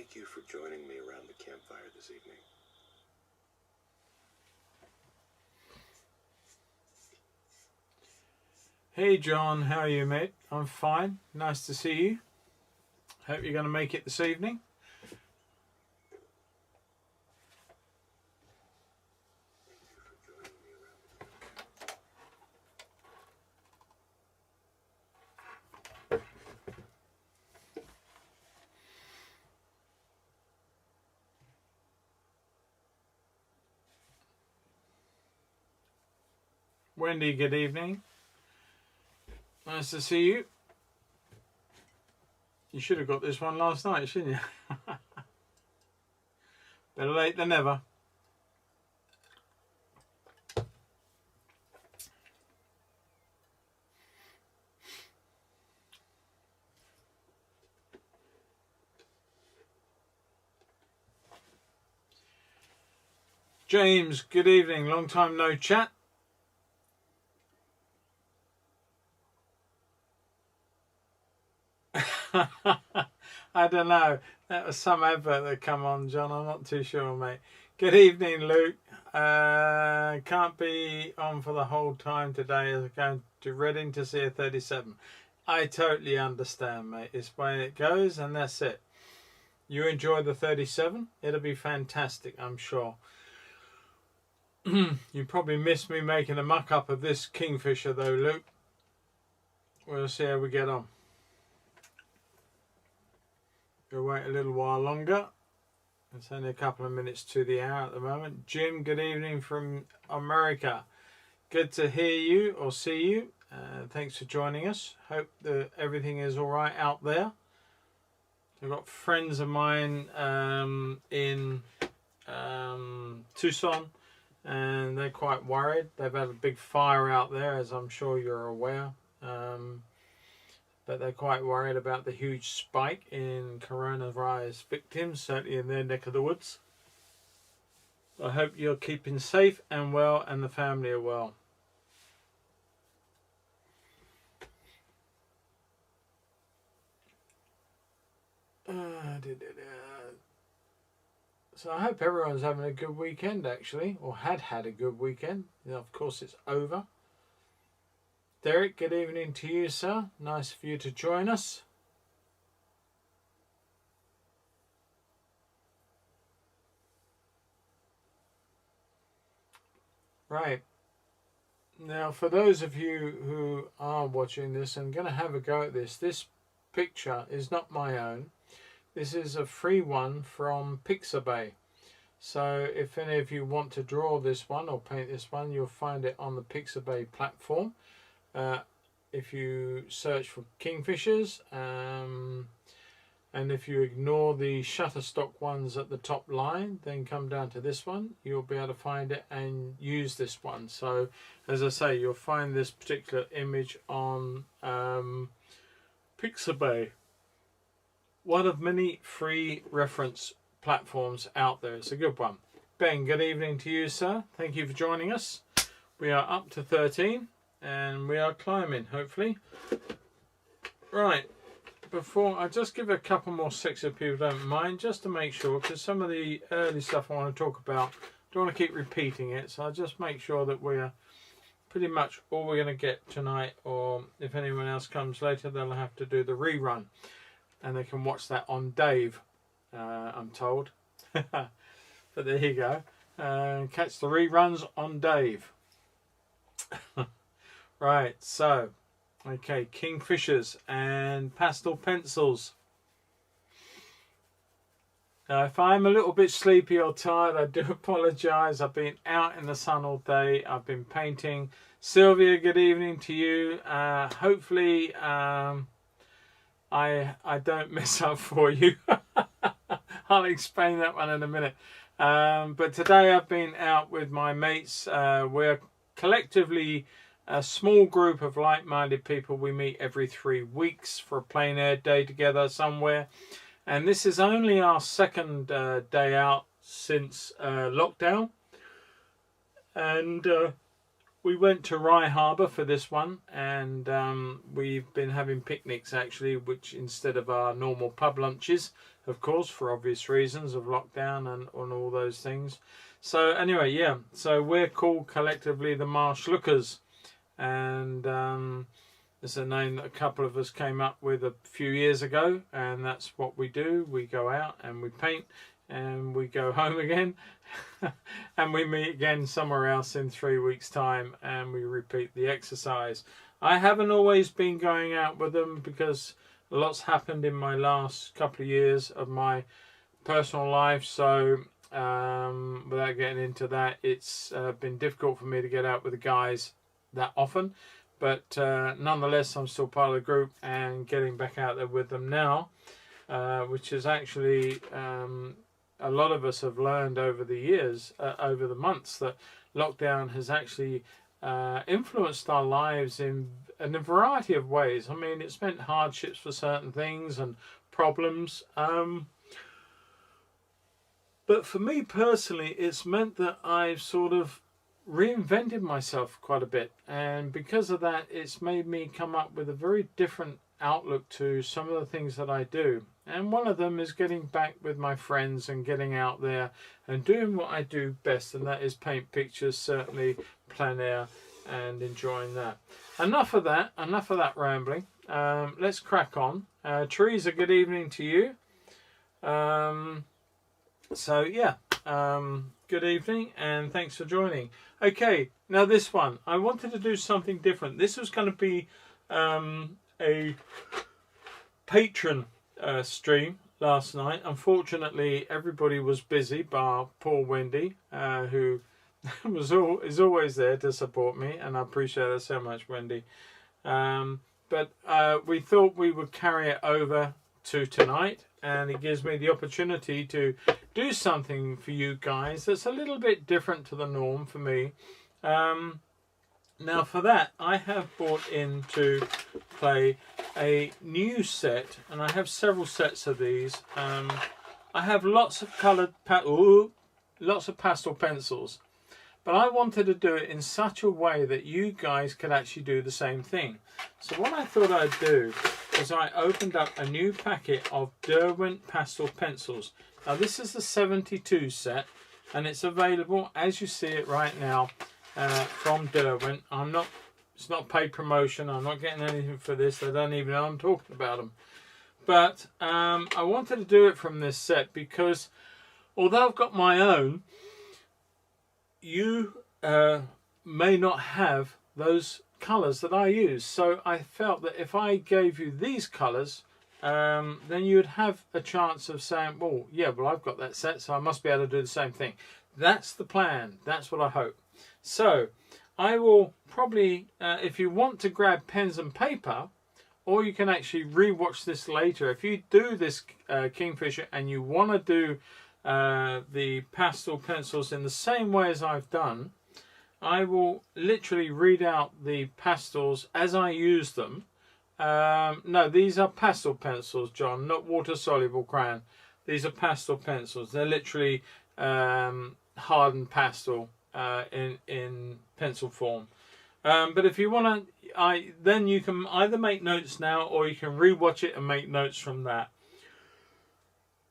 Thank you for joining me around the campfire this evening. Hey John, how are you, mate? I'm fine. Nice to see you. Hope you're going to make it this evening. Wendy, good evening. Nice to see you. You should have got this one last night, shouldn't you? Better late than never. James, good evening. Long time no chat. I don't know. That was some advert that come on, John. I'm not too sure, mate. Good evening, Luke. Can't be on for the whole time today as I'm going to Reading to see a 37. I totally understand, mate. It's the way it goes, and that's it. You enjoy the 37. It'll be fantastic, I'm sure. You probably missed me making a muck-up of this Kingfisher, though, Luke. We'll see how we get on. We'll wait a little while longer. It's only a couple of minutes to the hour at the moment. Jim, good evening from America. Good to hear you or see you. Thanks for joining us. Hope that everything is all right out there. I've got friends of mine in Tucson, and they're quite worried. They've had a big fire out there, as I'm sure you're aware. But they're quite worried about the huge spike in coronavirus victims, certainly in their neck of the woods. I hope you're keeping safe and well, and the family are well. So I hope everyone's having a good weekend, actually, or had a good weekend. Of course, it's over. Derek, good evening to you, sir. Nice for you to join us. Right. Now, for those of you who are watching this and going to have a go at this, this picture is not my own. This is a free one from Pixabay. So if any of you want to draw this one or paint this one, you'll find it on the Pixabay platform. If you search for Kingfishers, and if you ignore the Shutterstock ones at the top line, then come down to this one, you'll be able to find it and use this one. So as I say, you'll find this particular image on Pixabay, one of many free reference platforms out there. It's a good one. Ben, good evening to you, sir. Thank you for joining us. We are up to 13 and we are climbing, hopefully. Right, before I just give a couple more six if people don't mind, just to make sure, because some of the early stuff I want to talk about, I don't want to keep repeating it, so I'll just make sure that we're pretty much all we're going to get tonight, or if anyone else comes later, they'll have to do the rerun, and they can watch that on Dave, I'm told. But there you go. Catch the reruns on Dave. Right, so, okay, Kingfishers and pastel pencils. Now, if I'm a little bit sleepy or tired, I do apologise. I've been out in the sun all day. I've been painting. Sylvia, good evening to you. Hopefully, I don't mess up for you. I'll explain that one in a minute. But today I've been out with my mates. We're collectively a small group of like-minded people. We meet every 3 weeks for a plein air day together somewhere. And this is only our second day out since lockdown. And we went to Rye Harbour for this one, and we've been having picnics actually, which instead of our normal pub lunches, of course, for obvious reasons of lockdown and all those things. So anyway, yeah, so we're called collectively the Marsh Lookers, and it's a name that a couple of us came up with a few years ago, and that's what we do. We go out and we paint, and we go home again, and we meet again somewhere else in 3 weeks' time, and we repeat the exercise. I haven't always been going out with them because lots happened in my last couple of years of my personal life, so without getting into that, it's been difficult for me to get out with the guys that often. But nonetheless, I'm still part of the group and getting back out there with them now, which is actually a lot of us have learned over the years, over the months, that lockdown has actually influenced our lives in a variety of ways. I mean, it's meant hardships for certain things and problems. But for me personally, it's meant that I've sort of reinvented myself quite a bit, and because of that, it's made me come up with a very different outlook to some of the things that I do. And one of them is getting back with my friends and getting out there and doing what I do best, and that is paint pictures, certainly plein air, and enjoying that. Enough of that rambling. Let's crack on. Teresa, good evening to you. So yeah, good evening and thanks for joining. Okay, now this one, I wanted to do something different. This was going to be a patron stream last night. Unfortunately, everybody was busy bar poor Wendy, who is always there to support me, and I appreciate that so much, Wendy. But we thought we would carry it over to tonight, and it gives me the opportunity to do something for you guys that's a little bit different to the norm for me. Now for that, I have brought in to play a new set, and I have several sets of these. I have lots of coloured, lots of pastel pencils, but I wanted to do it in such a way that you guys could actually do the same thing. So what I thought I'd do is I opened up a new packet of Derwent pastel pencils. Now this is the 72 set, and it's available as you see it right now from Derwent. It's not paid promotion. I'm not getting anything for this. They don't even know I'm talking about them. But I wanted to do it from this set because although I've got my own, you may not have those colours that I use. So I felt that if I gave you these colours, then you'd have a chance of saying, well, yeah, well, I've got that set, so I must be able to do the same thing. That's the plan. That's what I hope. So I will probably, if you want to grab pens and paper, or you can actually re-watch this later. If you do this Kingfisher and you want to do the pastel pencils in the same way as I've done, I will literally read out the pastels as I use them. No, these are pastel pencils, John, not water-soluble crayon. These are pastel pencils. They're literally hardened pastel in pencil form. But if you want to, then you can either make notes now, or you can re-watch it and make notes from that.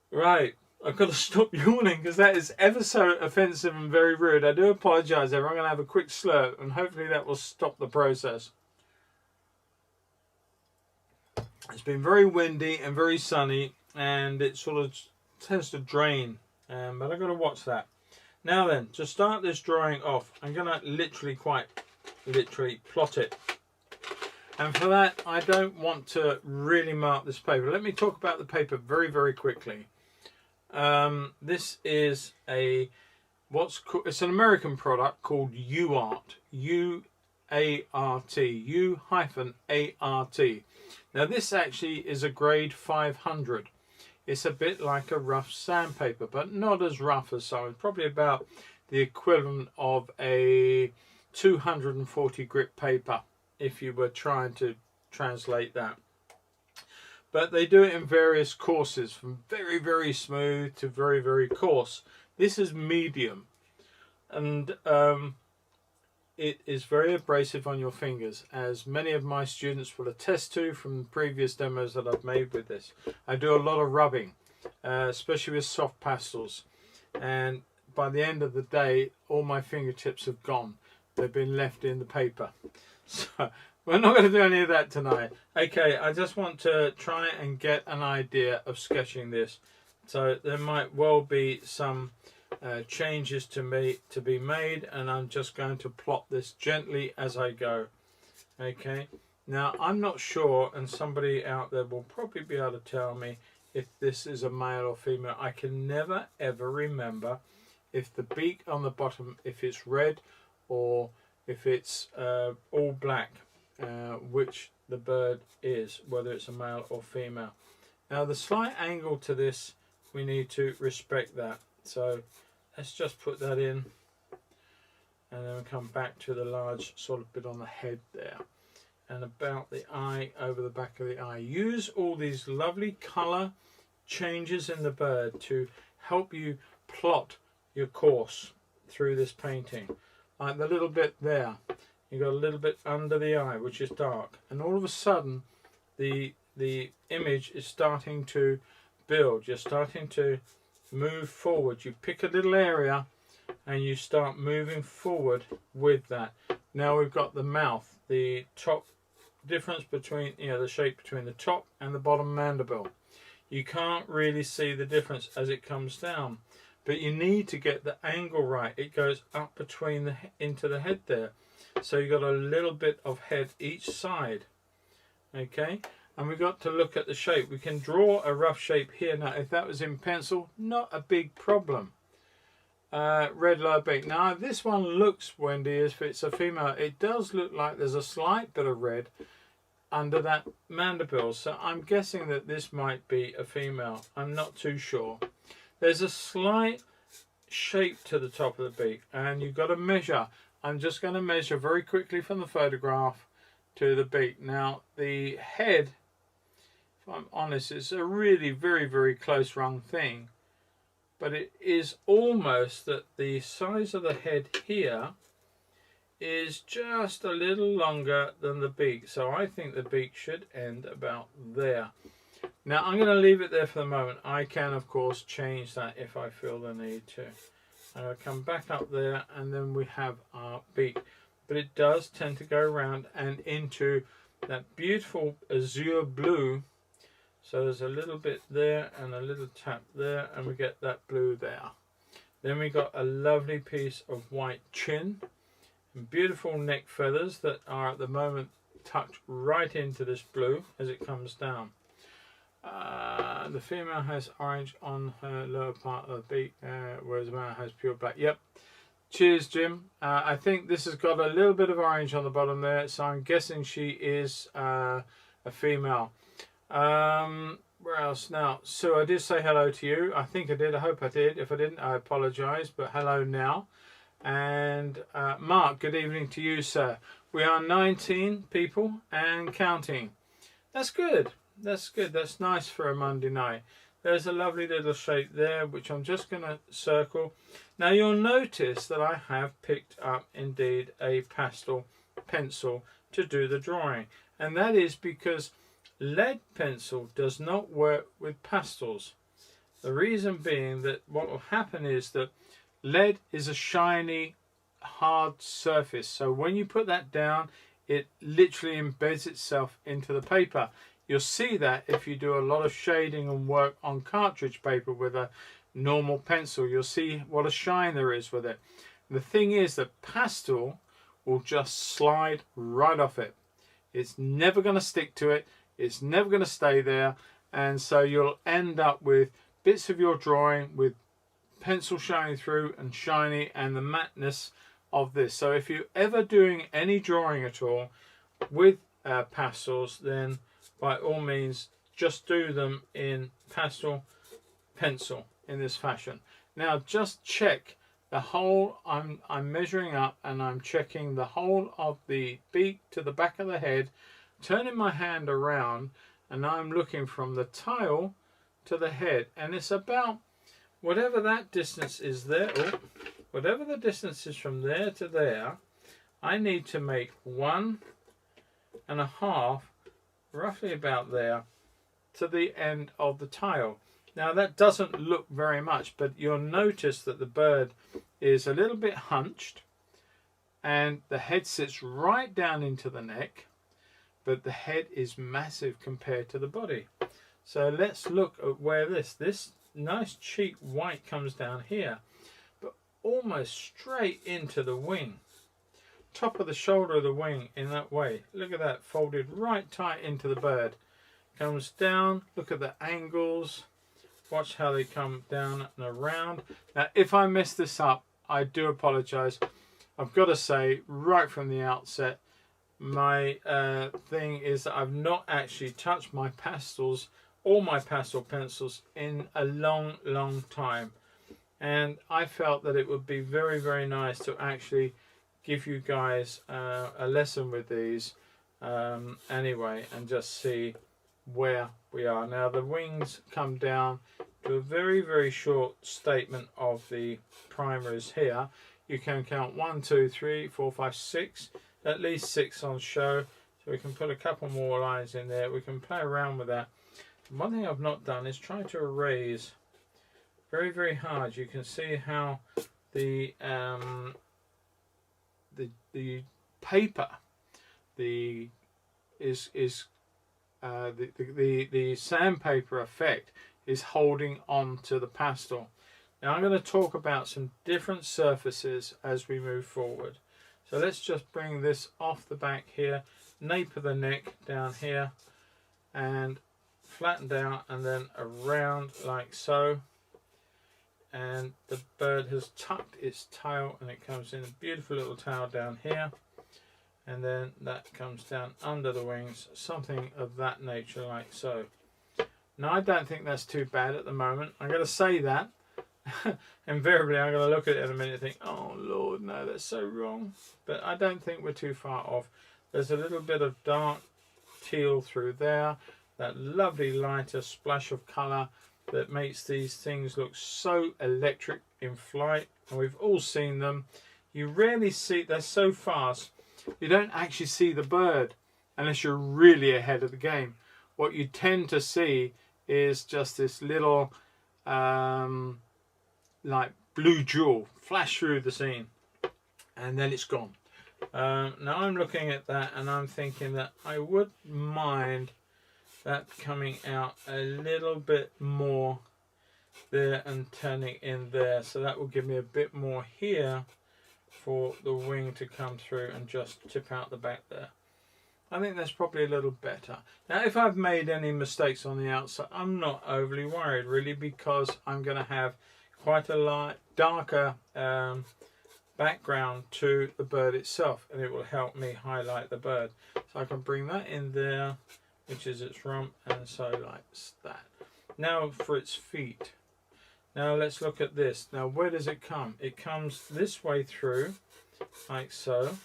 Right. I've got to stop yawning because that is ever so offensive and very rude. I do apologise, everyone. I'm going to have a quick slurp and hopefully that will stop the process. It's been very windy and very sunny, and it sort of tends to drain, but I've got to watch that. Now then, to start this drawing off, I'm going to quite literally plot it. And for that, I don't want to really mark this paper. Let me talk about the paper very, very quickly. This is it's an American product called UART, U-A-R-T, U-A-R-T. Now this actually is a grade 500. It's a bit like a rough sandpaper, but not as rough as some. It's probably about the equivalent of a 240 grit paper if you were trying to translate that. But they do it in various courses, from very, very smooth to very, very coarse. This is medium. And it is very abrasive on your fingers, as many of my students will attest to from previous demos that I've made with this. I do a lot of rubbing, especially with soft pastels, and by the end of the day all my fingertips have gone. They've been left in the paper. So we're not going to do any of that tonight. Okay, I just want to try and get an idea of sketching this. So there might well be some changes to be made, and I'm just going to plot this gently as I go. Okay, now I'm not sure, and somebody out there will probably be able to tell me if this is a male or female. I can never ever remember if the beak on the bottom, if it's red or if it's all black, which the bird is, whether it's a male or female. Now the slight angle to this, we need to respect that. So let's just put that in, and then we'll come back to the large sort of bit on the head there, and about the eye, over the back of the eye. Use all these lovely colour changes in the bird to help you plot your course through this painting. Like the little bit there, you got a little bit under the eye which is dark, and all of a sudden the image is starting to build. You're starting to move forward. You pick a little area and you start moving forward with that. Now we've got the mouth, the top difference between, the shape between the top and the bottom mandible. You can't really see the difference as it comes down, but you need to get the angle right. It goes up between into the head there, so you've got a little bit of head each side. Okay, and we've got to look at the shape. We can draw a rough shape here. Now if that was in pencil, not a big problem. Red lower beak. Now this one looks, Wendy, if it's a female, it does look like there's a slight bit of red under that mandible, so I'm guessing that this might be a female. I'm not too sure. There's a slight shape to the top of the beak, and you've got to measure. I'm just going to measure very quickly from the photograph to the beak. Now the head, if I'm honest, it's a really very, very close run thing, but it is almost that the size of the head here is just a little longer than the beak, so I think the beak should end about there. Now I'm going to leave it there for the moment. I can of course change that if I feel the need to. I'm going to come back up there, and then we have our beak, but it does tend to go around and into that beautiful azure blue. So there's a little bit there and a little tap there, and we get that blue there. Then we got a lovely piece of white chin and beautiful neck feathers that are at the moment tucked right into this blue as it comes down. The female has orange on her lower part of the beak, whereas the male has pure black. Yep. Cheers, Jim. I think this has got a little bit of orange on the bottom there, so I'm guessing she is a female. Where else now? So I did say hello to you. I think I did. I hope I did. If I didn't, I apologise, but hello now. And Mark, good evening to you, sir. We are 19 people and counting. That's good. That's good. That's nice for a Monday night. There's a lovely little shape there, which I'm just going to circle. Now you'll notice that I have picked up indeed a pastel pencil to do the drawing, and that is because lead pencil does not work with pastels. The reason being that what will happen is that lead is a shiny, hard surface, so when you put that down, it literally embeds itself into the paper. You'll see that if you do a lot of shading and work on cartridge paper with a normal pencil. You'll see what a shine there is with it. The thing is that pastel will just slide right off it. It's never going to stick to it. It's never going to stay there. And so you'll end up with bits of your drawing with pencil showing through and shiny, and the mateness of this. So if you're ever doing any drawing at all with pastels, then by all means just do them in pastel pencil in this fashion. Now just check the whole. I'm measuring up and I'm checking the whole of the beak to the back of the head, turning my hand around, and I'm looking from the tail to the head, and it's about whatever that distance is there, whatever the distance is from there to there, I need to make 1.5, roughly about there, to the end of the tail. Now that doesn't look very much, but you'll notice that the bird is a little bit hunched and the head sits right down into the neck, but the head is massive compared to the body. So let's look at where this nice cheek white comes down here, but almost straight into the wing. Top of the shoulder of the wing in that way. Look at that, folded right tight into the bird. Comes down, look at the angles. Watch how they come down and around. Now, if I mess this up, I do apologize. I've got to say, right from the outset, my thing is that I've not actually touched my pastels, all my pastel pencils, in a long time. And I felt that it would be very, very nice to actually give you guys a lesson with these anyway, and just see where we are. Now the wings come down to a very, very short statement of the primers here. You can count 1, 2, 3, 4, 5, 6, at least 6 on show. So we can put a couple more lines in there. We can play around with that. One thing I've not done is try to erase very, very hard. You can see how the paper, the sandpaper effect is holding on to the pastel. Now I'm going to talk about some different surfaces as we move forward. So let's just bring this off the back here, nape of the neck down here, and flatten down and then around like so. And the bird has tucked its tail and it comes in a beautiful little tail down here. And then that comes down under the wings, something of that nature like so. Now I don't think that's too bad at the moment. I'm going to say that. Invariably I'm going to look at it in a minute and think, oh Lord, no, that's so wrong. But I don't think we're too far off. There's a little bit of dark teal through there. That lovely lighter splash of colour that makes these things look so electric in flight. And we've all seen them. You rarely see, they're so fast. You don't actually see the bird unless you're really ahead of the game. What you tend to see is just this little like blue jewel flash through the scene and then it's gone. Now I'm looking at that and I'm thinking that I wouldn't mind that coming out a little bit more there and turning in there, so that will give me a bit more here for the wing to come through and just tip out the back there. I think that's probably a little better. Now if I've made any mistakes on the outside, I'm not overly worried really, because I'm going to have quite a light, darker background to the bird itself, and it will help me highlight the bird. So I can bring that in there, which is its rump, and so like that. Now for its feet. Now let's look at this. Now where does it come? It comes this way through, like so,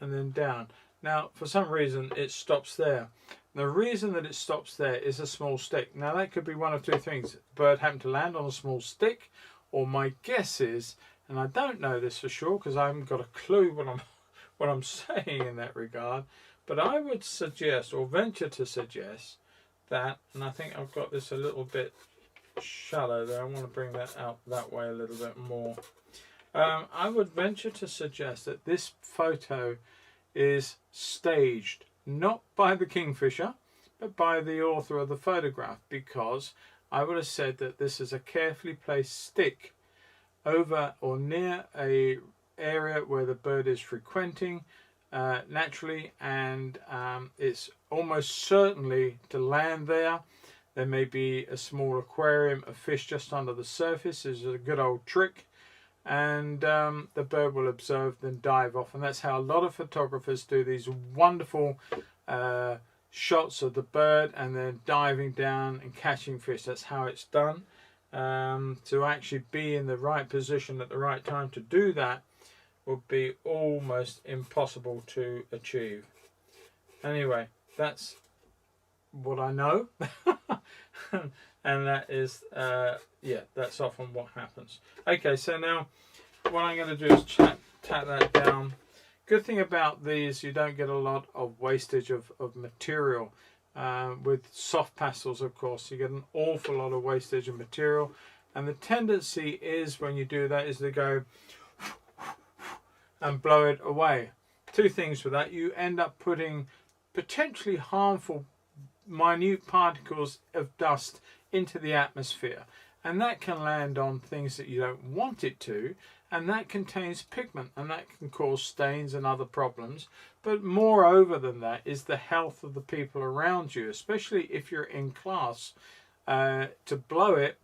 and then down. Now for some reason it stops there. The reason that it stops there is a small stick. Now that could be one of two things. The bird happened to land on a small stick, or my guess is, and I don't know this for sure because I haven't got a clue what I'm saying in that regard, but I would suggest, or venture to suggest, that, and I think I've got this a little bit shallow there, I want to bring that out that way a little bit more. I would venture to suggest that this photo is staged, not by the Kingfisher, but by the author of the photograph, because I would have said that this is a carefully placed stick over or near a area where the bird is frequenting naturally, and it's almost certainly to land there. There may be a small aquarium of fish just under the surface. This is a good old trick, and the bird will observe, then dive off, and that's how a lot of photographers do these wonderful shots of the bird and then diving down and catching fish. That's how it's done. To actually be in the right position at the right time to do that would be almost impossible to achieve. Anyway, that's what I know. And that is yeah, that's often what happens. Okay, so now what I'm going to do is tap that down, Good thing about these, you don't get a lot of wastage of material. With soft pastels, of course, you get an awful lot of wastage of material. And the tendency is, when you do that, is to go and blow it away. Two things with that. You end up putting potentially harmful minute particles of dust into the atmosphere, and that can land on things that you don't want it to, and that contains pigment, and that can cause stains and other problems. But moreover than that is the health of the people around you, especially if you're in class. To blow it,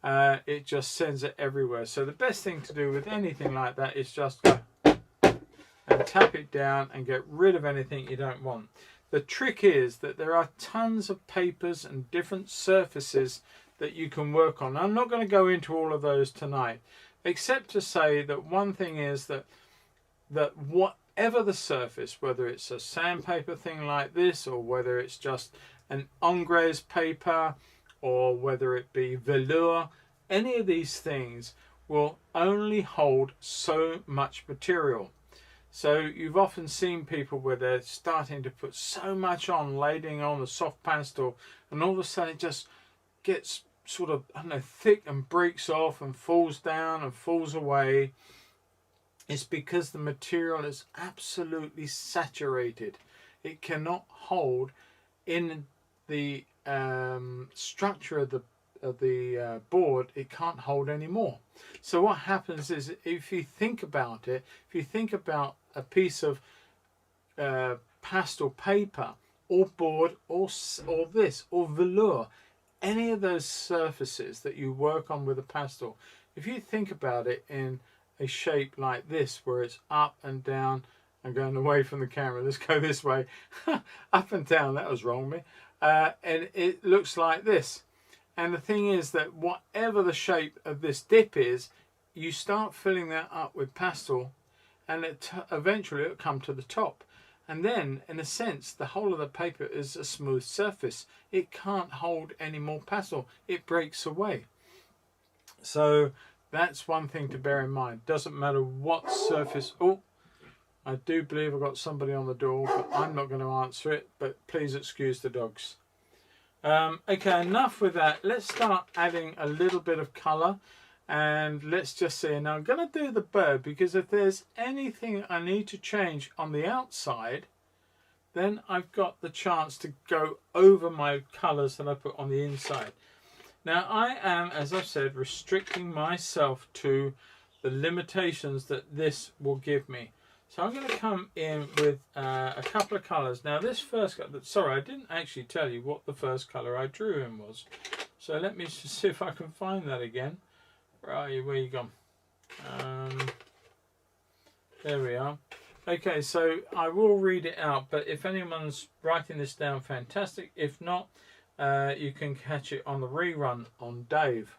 it just sends it everywhere. So the best thing to do with anything like that is just go and tap it down and get rid of anything you don't want. The trick is that there are tons of papers and different surfaces that you can work on. I'm not going to go into all of those tonight, except to say that one thing is that whatever the surface, whether it's a sandpaper thing like this, or whether it's just an engrais paper, or whether it be velour, any of these things will only hold so much material. So you've often seen people where they're starting to put so much on, laying on the soft pastel, and all of a sudden it just gets sort of, I don't know, thick and breaks off and falls down and falls away. It's because the material is absolutely saturated. It cannot hold in the structure of the board. It can't hold anymore. So what happens is, if you think about it, if you think about a piece of pastel paper or board or this or velour, any of those surfaces that you work on with a pastel, if you think about it in a shape like this, where it's up and down, I'm going away from the camera, let's go this way, up and down, that was wrong me, and it looks like this. And the thing is that whatever the shape of this dip is, you start filling that up with pastel, and eventually it'll come to the top. And then, in a sense, the whole of the paper is a smooth surface. It can't hold any more pastel. It breaks away. So that's one thing to bear in mind. Doesn't matter what surface. Oh, I do believe I've got somebody on the door, but I'm not going to answer it. But please excuse the dogs. Okay, enough with that. Let's start adding a little bit of colour. And let's just see. Now I'm going to do the bird, because if there's anything I need to change on the outside, then I've got the chance to go over my colours that I put on the inside. Now I am, as I've said, restricting myself to the limitations that this will give me. So I'm going to come in with a couple of colours. Now this first colour, sorry, I didn't actually tell you what the first colour I drew in was. So let me just see if I can find that again. Right, where you gone? There we are. Okay, so I will read it out, but if anyone's writing this down, fantastic. If not, you can catch it on the rerun on Dave.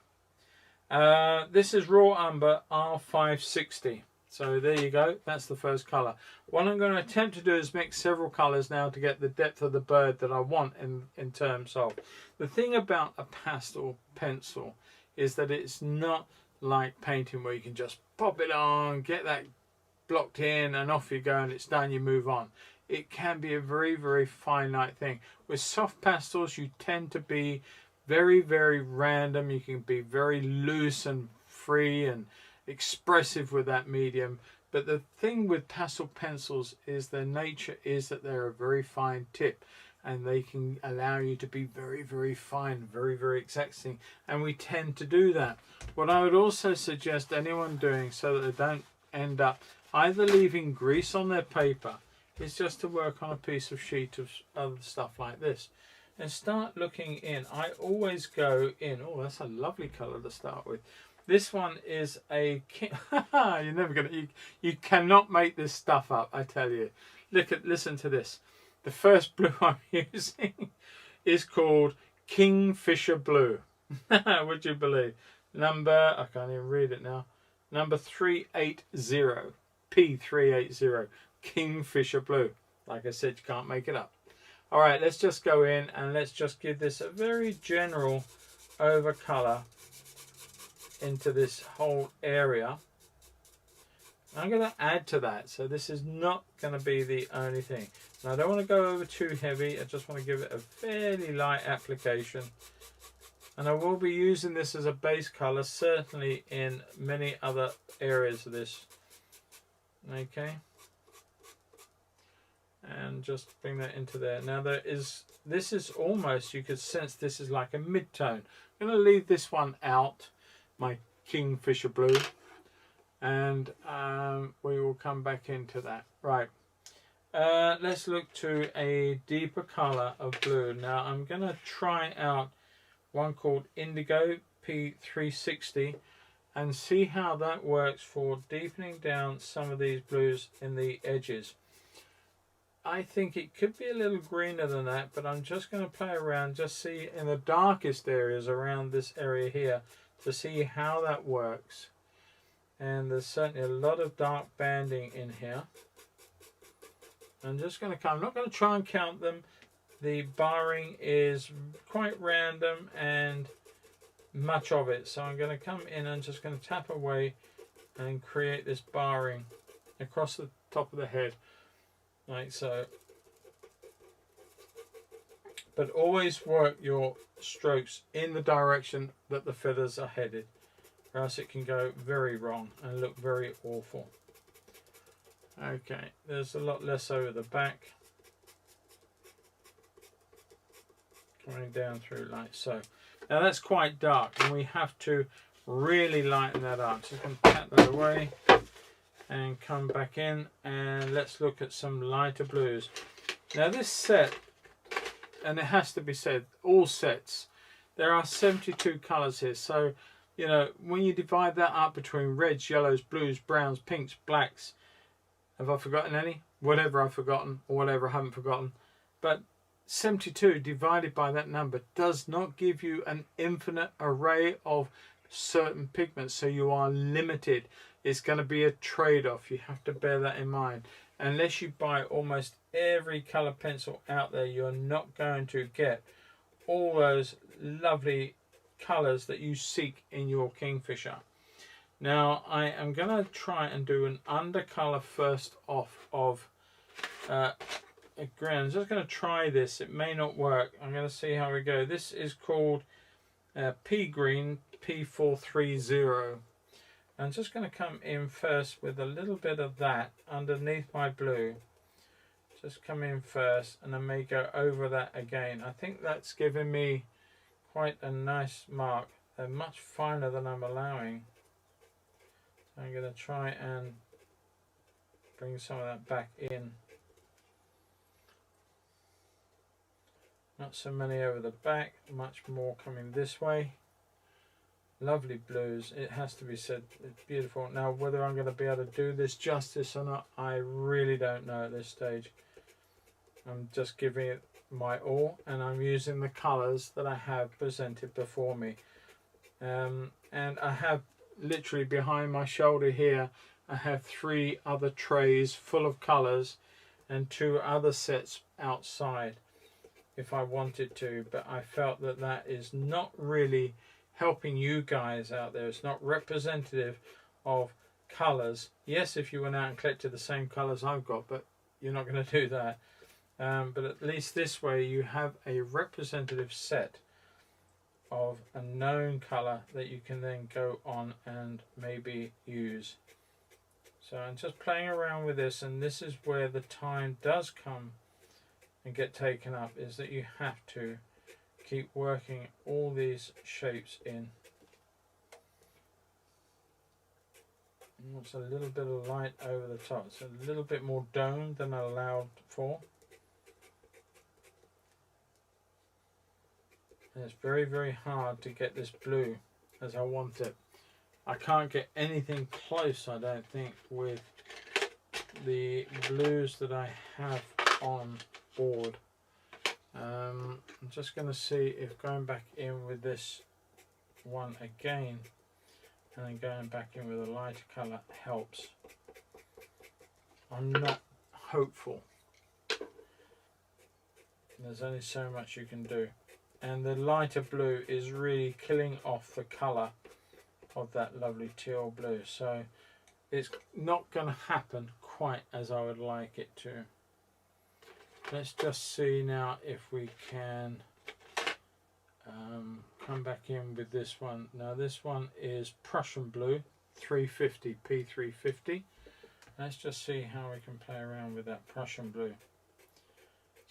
This is Raw Umber R560. So there you go, that's the first colour. What I'm going to attempt to do is mix several colours now to get the depth of the bird that I want in terms of. The thing about a pastel pencil is that it's not like painting where you can just pop it on, get that blocked in, and off you go, and it's done, you move on. It can be a very, very finite thing. With soft pastels, you tend to be very, very random. You can be very loose and free and expressive with that medium. But the thing with pastel pencils is their nature is that they're a very fine tip, and they can allow you to be very, very fine, very, very exacting, and we tend to do that. What I would also suggest anyone doing, so that they don't end up either leaving grease on their paper, is just to work on a piece of sheet of other stuff like this and start looking in. I always go in. Oh, that's a lovely colour to start with. This one is a you're never gonna, you cannot make this stuff up, I tell you. Listen to this. The first blue I'm using is called Kingfisher Blue. Would you believe? Number, I can't even read it now. Number 380. P380. Kingfisher Blue. Like I said, you can't make it up. Alright, let's just go in and let's just give this a very general over colour into this whole area. I'm going to add to that, so this is not going to be the only thing. Now I don't want to go over too heavy, I just want to give it a fairly light application. And I will be using this as a base colour, certainly in many other areas of this. Okay. And just bring that into there. Now this is almost, you could sense this is like a mid-tone. I'm going to leave this one out, my Kingfisher blue. And we will come back into that. Right. Let's look to a deeper colour of blue. Now I'm going to try out one called Indigo P360 and see how that works for deepening down some of these blues in the edges. I think it could be a little greener than that, but I'm just going to play around, just see in the darkest areas around this area here to see how that works. And there's certainly a lot of dark banding in here. I'm just going to come, I'm not going to try and count them. The barring is quite random and much of it. So I'm going to come in and just going to tap away and create this barring across the top of the head. Like so. But always work your strokes in the direction that the feathers are headed, or else it can go very wrong and look very awful. Okay, there's a lot less over the back. Coming down through like so. Now that's quite dark and we have to really lighten that up. So you can pat that away and come back in, and let's look at some lighter blues. Now this set, and it has to be said, all sets, there are 72 colours here. So, you know, when you divide that up between reds, yellows, blues, browns, pinks, blacks, have I forgotten any? Whatever I've forgotten or whatever I haven't forgotten. But 72 divided by that number does not give you an infinite array of certain pigments, so you are limited. It's going to be a trade-off. You have to bear that in mind. Unless you buy almost every colour pencil out there, you're not going to get all those lovely colours that you seek in your Kingfisher. Now I am going to try and do an undercolour first off of a green. I'm just going to try this. It may not work. I'm going to see how we go. This is called Pea Green P430. I'm just going to come in first with a little bit of that underneath my blue. Just come in first and I may go over that again. I think that's giving me quite a nice mark. They're much finer than I'm allowing. So I'm going to try and bring some of that back in. Not so many over the back, much more coming this way. Lovely blues, it has to be said, it's beautiful. Now whether I'm going to be able to do this justice or not, I really don't know at this stage. I'm just giving it my all, and I'm using the colours that I have presented before me. And I have literally behind my shoulder here, I have 3 other trays full of colours and 2 other sets outside if I wanted to, but I felt that that is not really helping you guys out there. It's not representative of colours. Yes, if you went out and collected the same colours I've got, but you're not going to do that. But at least this way you have a representative set of a known colour that you can then go on and maybe use. So I'm just playing around with this, and this is where the time does come and get taken up, is that you have to keep working all these shapes in. It's a little bit of light over the top. It's a little bit more domed than I allowed for. And it's very, very hard to get this blue as I want it. I can't get anything close, I don't think, with the blues that I have on board. I'm just going to see if going back in with this one again and then going back in with a lighter colour helps. I'm not hopeful. There's only so much you can do, and the lighter blue is really killing off the colour of that lovely teal blue. So it's not going to happen quite as I would like it to. Let's just see now if we can come back in with this one. Now this one is Prussian blue 350, P350. Let's just see how we can play around with that Prussian blue.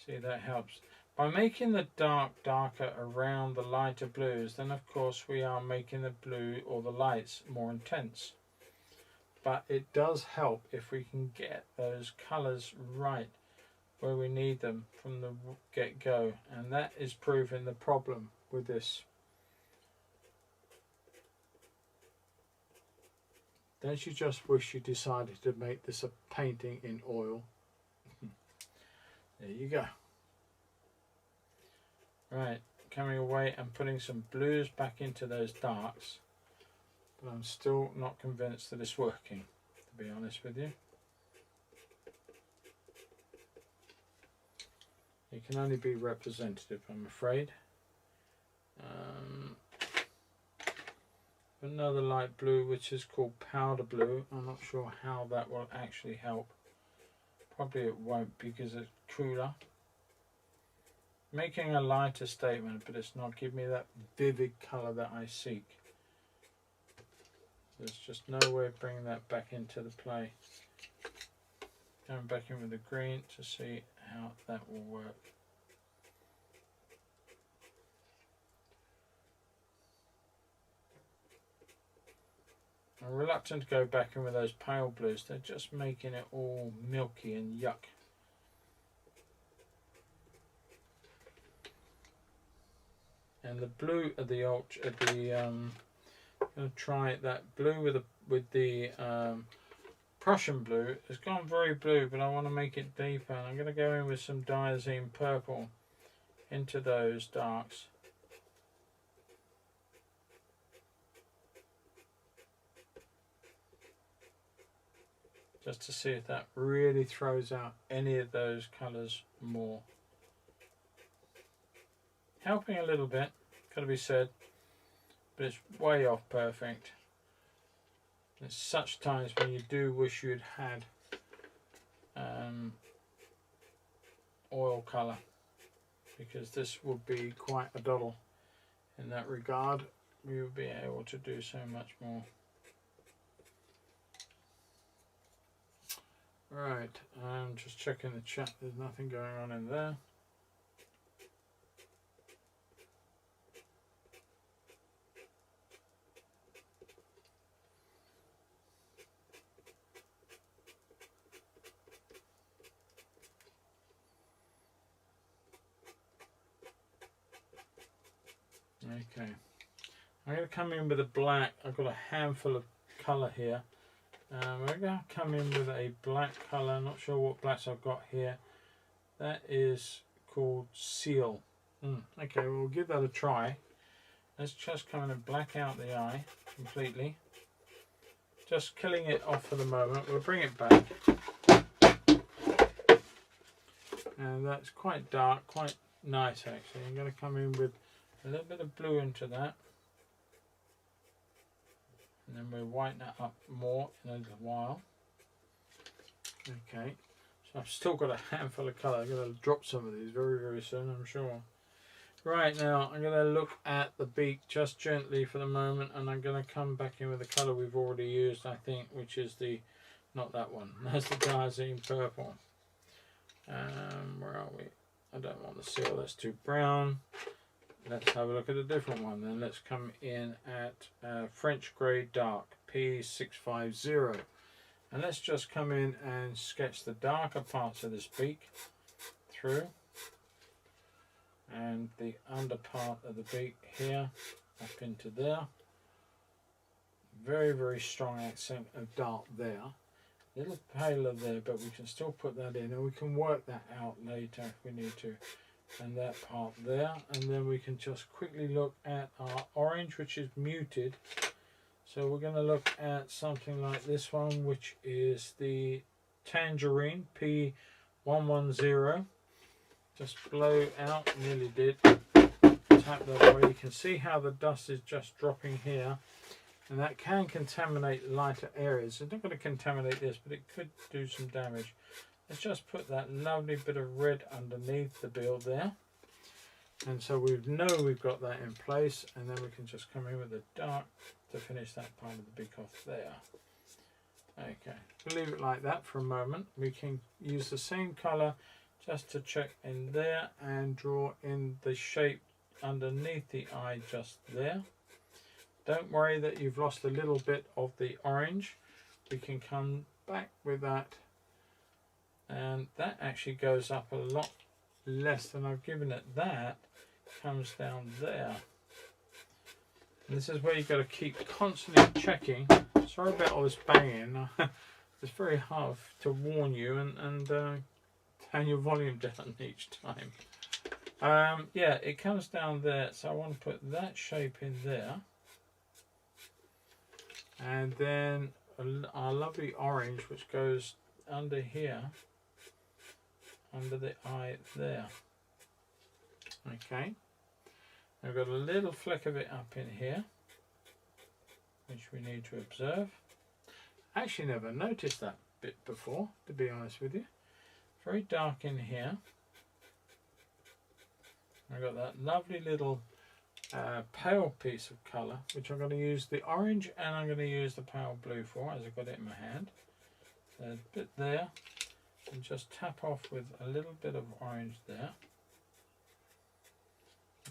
See, that helps. By making the dark darker around the lighter blues, then of course we are making the blue or the lights more intense. But it does help if we can get those colours right where we need them from the get-go, and that is proving the problem with this. Don't you just wish you decided to make this a painting in oil? There you go. Right, coming away and putting some blues back into those darks, but I'm still not convinced that it's working, to be honest with you. It can only be representative, I'm afraid. Another light blue, which is called powder blue. I'm not sure how that will actually help. Probably it won't, because it's cooler. Making a lighter statement, but it's not giving me that vivid colour that I seek. There's just no way of bringing that back into the play. Going back in with the green to see how that will work. I'm reluctant to go back in with those pale blues. They're just making it all milky and yuck. And the blue of the I'm going to try that blue with the Prussian blue. It's gone very blue, but I want to make it deeper. And I'm going to go in with some diazine purple into those darks. Just to see if that really throws out any of those colours more. Helping a little bit, gotta be said, but it's way off perfect. There's such times when you do wish you'd had oil colour, because this would be quite a doddle in that regard. We would be able to do so much more. Right, I'm just checking the chat, there's nothing going on in there. Okay, I'm going to come in with a black. I've got a handful of colour here. We're going to come in with a black colour. I'm not sure what blacks I've got here. That is called Seal. Okay, we'll give that a try. Let's just come in and black out the eye completely. Just killing it off for the moment. We'll bring it back. And that's quite dark, quite nice actually. I'm going to come in with a little bit of blue into that. And then we'll whiten that up more in a little while. Okay, so I've still got a handful of colour. I'm going to drop some of these very, very soon, I'm sure. Right, now I'm going to look at the beak just gently for the moment, and I'm going to come back in with the colour we've already used, I think, which is the, not that one, that's the diazine purple. Where are we? I don't want the seal, that's too brown. Let's have a look at a different one then. Let's come in at French Grey Dark, P650. And let's just come in and sketch the darker parts of this beak through. And the under part of the beak here, up into there. Very, very strong accent of dark there. A little paler there, but we can still put that in. And we can work that out later if we need to. And that part there, and then we can just quickly look at our orange, which is muted. So we're going to look at something like this one, which is the Tangerine, P110. Just blow out, nearly did. Tap that away. You can see how the dust is just dropping here. and that can contaminate lighter areas. It's not going to contaminate this, but it could do some damage. Let's just put that lovely bit of red underneath the build there. And so we know we've got that in place, and then we can just come in with the dark to finish that part of the beak off there. Okay, we'll leave it like that for a moment. We can use the same colour just to check in there and draw in the shape underneath the eye just there. Don't worry that you've lost a little bit of the orange. We can come back with that, and that actually goes up a lot less than I've given it. That comes down there. And this is where you've got to keep constantly checking. Sorry about all this banging. It's very hard to warn you and turn your volume down each time. Yeah, it comes down there, so I want to put that shape in there. And then our lovely orange, which goes under here, under the eye there. Okay. I've got a little fleck of it up in here, which we need to observe. I actually never noticed that bit before, to be honest with you. Very dark in here. I've got that lovely little pale piece of colour, which I'm going to use the orange and I'm going to use the pale blue for, as I've got it in my hand. So a bit there, and just tap off with a little bit of orange there.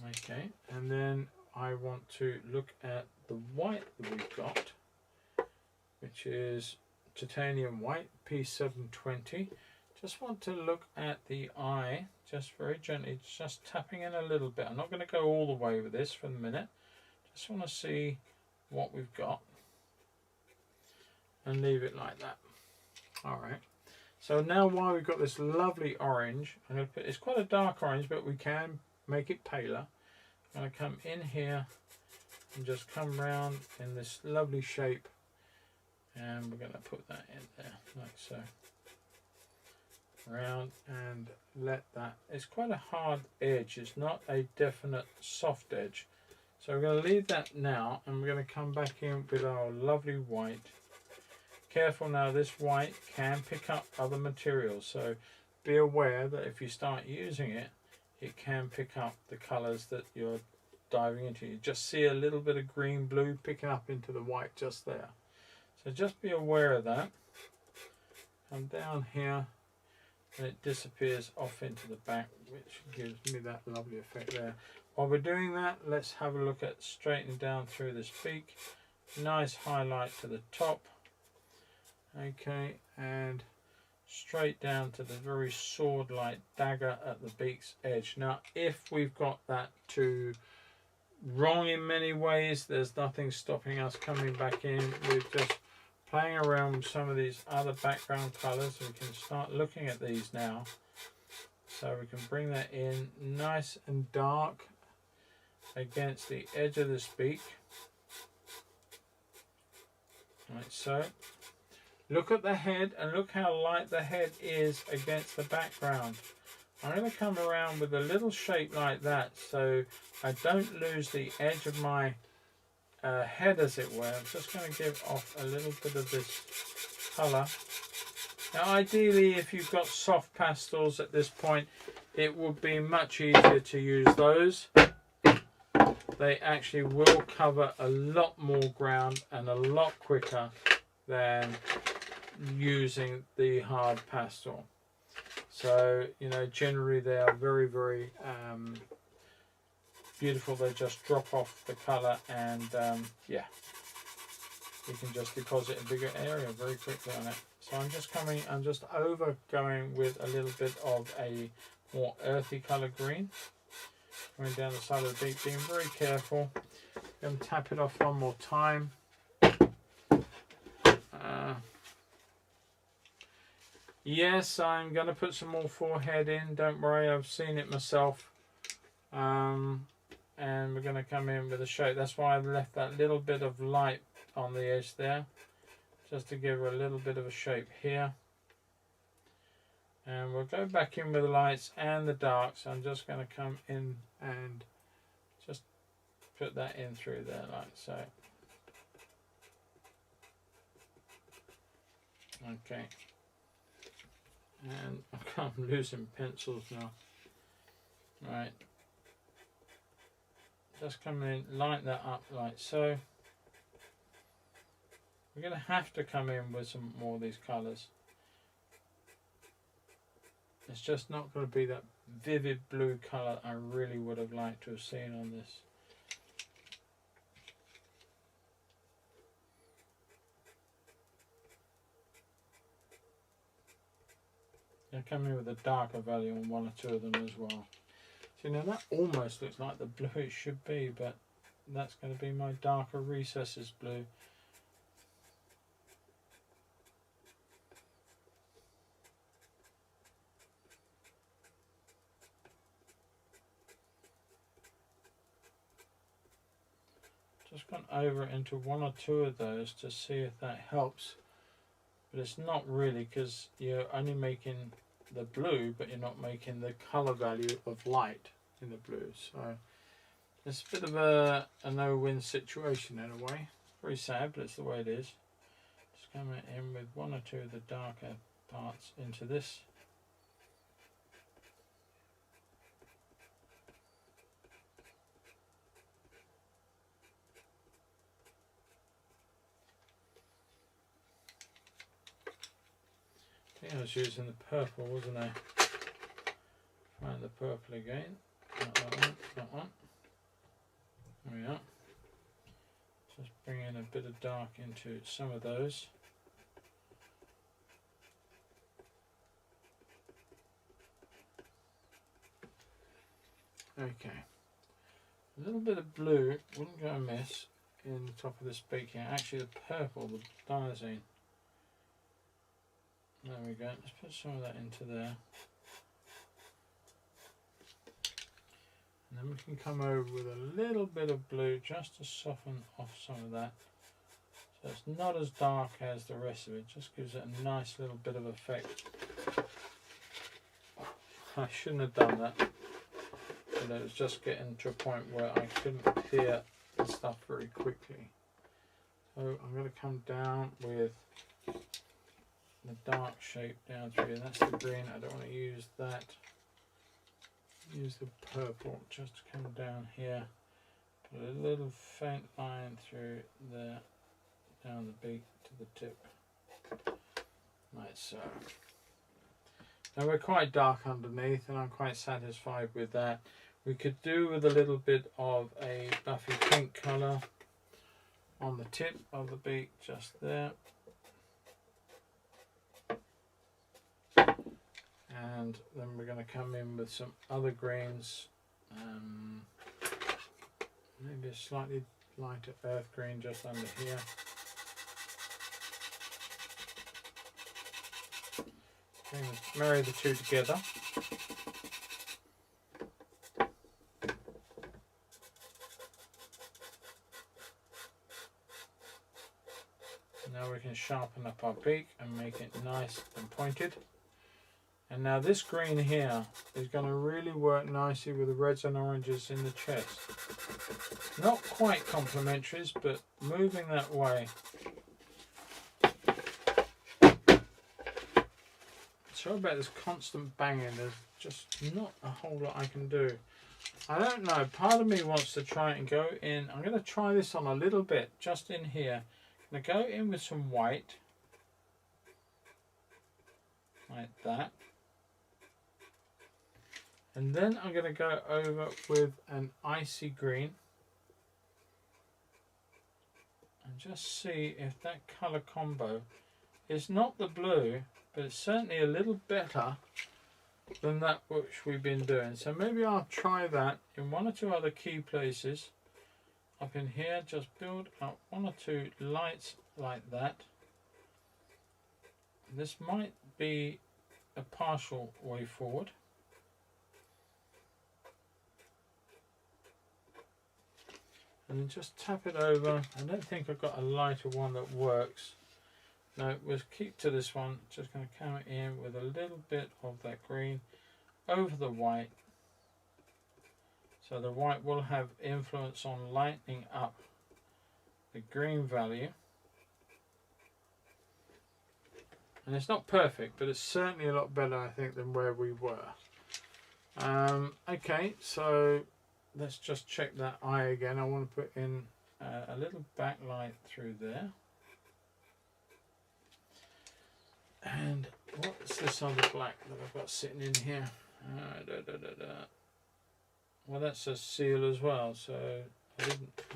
Okay, and then I want to look at the white that we've got, which is titanium white P720. Just want to look at the eye, just very gently, just tapping in a little bit. I'm not going to go all the way with this for the minute. Just want to see what we've got and leave it like that. Alright, so now while we've got this lovely orange, I'm going to put, it's quite a dark orange, but we can make it paler. I'm going to come in here and just come round in this lovely shape, and we're going to put that in there like so. Round and let that, it's quite a hard edge, it's not a definite soft edge, so we're going to leave that now, and we're going to come back in with our lovely white. Careful now, this white can pick up other materials, so be aware that if you start using it, it can pick up the colours that you're diving into. You just see a little bit of green blue picking up into the white just there, so just be aware of that. Come down here and it disappears off into the back, which gives me that lovely effect there. While we're doing that, let's have a look at straightening down through this beak. Nice highlight to the top. Okay, and straight down to the very sword-like dagger at the beak's edge. Now, if we've got that too wrong in many ways, there's nothing stopping us coming back in with just playing around with some of these other background colours. We can start looking at these now. So we can bring that in nice and dark against the edge of this beak. Like so. Look at the head and look how light the head is against the background. I'm going to come around with a little shape like that so I don't lose the edge of my head, as it were. I'm just going to give off a little bit of this colour. Now ideally, if you've got soft pastels at this point, it would be much easier to use those. They actually will cover a lot more ground and a lot quicker than using the hard pastel. So, you know, generally they are very, very beautiful. They just drop off the colour, and yeah, you can just deposit a bigger area very quickly on it. So I'm just going with a little bit of a more earthy colour green, going down the side of the beak, being very careful. Then tap it off one more time. Yes, I'm going to put some more forehead in, don't worry, I've seen it myself. And we're going to come in with a shape. That's why I've left that little bit of light on the edge there, just to give her a little bit of a shape here. And we'll go back in with the lights and the darks. I'm just going to come in and just put that in through there like so. Okay. And I'm losing pencils now. Right. Just come in, line that up like so. We're going to have to come in with some more of these colours. It's just not going to be that vivid blue colour I really would have liked to have seen on this. I'll come in with a darker value on one or two of them as well. See, now that almost looks like the blue it should be, but that's going to be my darker recesses blue. Just gone over into one or two of those to see if that helps, but it's not really, because you're only making the blue but you're not making the colour value of light in the blue, so it's a bit of a no-win situation in a way. Very sad, but it's the way it is. Just coming in with one or two of the darker parts into this. I think I was using the purple, wasn't I? Find the purple again. Not that one, that one. There we are. Just bring in a bit of dark into some of those. Okay. A little bit of blue wouldn't go amiss in the top of this beak here. Actually, the purple, the diazine. There we go. Let's put some of that into there. And then we can come over with a little bit of blue just to soften off some of that. So it's not as dark as the rest of it, just gives it a nice little bit of effect. I shouldn't have done that. But it was just getting to a point where I couldn't clear the stuff very quickly. So I'm going to come down with the dark shape down through, and that's the green. I don't want to use that. Use the purple just to come down here, put a little faint line through there, down the beak to the tip, like so. Now we're quite dark underneath and I'm quite satisfied with that. We could do with a little bit of a buffy pink colour on the tip of the beak, just there. And then we're going to come in with some other greens, maybe a slightly lighter earth green just under here. Marry the two together. Now we can sharpen up our beak and make it nice and pointed. And now this green here is going to really work nicely with the reds and oranges in the chest. Not quite complementaries, but moving that way. Sorry about this constant banging, there's just not a whole lot I can do. I don't know, part of me wants to try and go in. I'm going to try this on a little bit, just in here. I'm going to go in with some white, like that. And then I'm going to go over with an icy green and just see if that colour combo is not the blue, but it's certainly a little better than that which we've been doing. So maybe I'll try that in one or two other key places. Up in here, just build up one or two lights like that. This might be a partial way forward. And then just tap it over. I don't think I've got a lighter one that works. No, we'll keep to this one. Just going to come in with a little bit of that green over the white. So the white will have influence on lightening up the green value. And it's not perfect, but it's certainly a lot better, I think, than where we were. Okay, so let's just check that eye again. I want to put in a little backlight through there. And what's this other black that I've got sitting in here? Well, that's a seal as well, so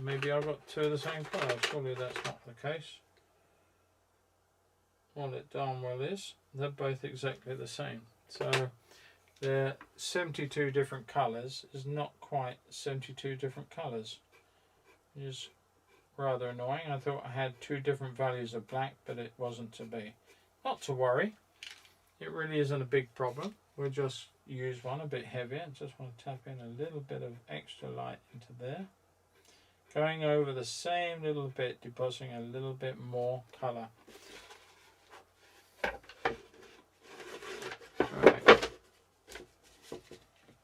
maybe I've got two of the same colour. Surely that's not the case. Well, it darn well is. They're both exactly the same. So they're 72 different colours is not quite 72 different colours. It's rather annoying. I thought I had two different values of black, but it wasn't to be. Not to worry. It really isn't a big problem. We'll just use one a bit heavier. I just want to tap in a little bit of extra light into there. Going over the same little bit, depositing a little bit more colour. Right.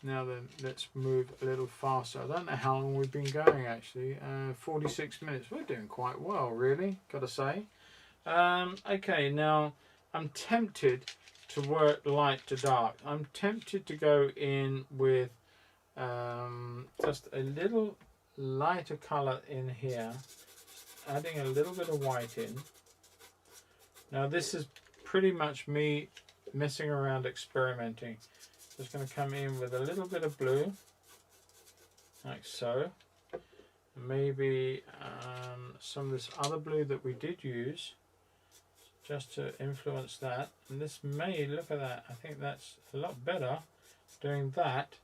Now then, let's move a little faster. I don't know how long we've been going actually. 46 minutes. We're doing quite well, really, gotta say. Okay, now I'm tempted to work light to dark. I'm tempted to go in with just a little lighter colour in here, adding a little bit of white in. Now this is pretty much me messing around, experimenting. Just going to come in with a little bit of blue, like so. Maybe some of this other blue that we did use, just to influence that. And this may, look at that, I think that's a lot better doing that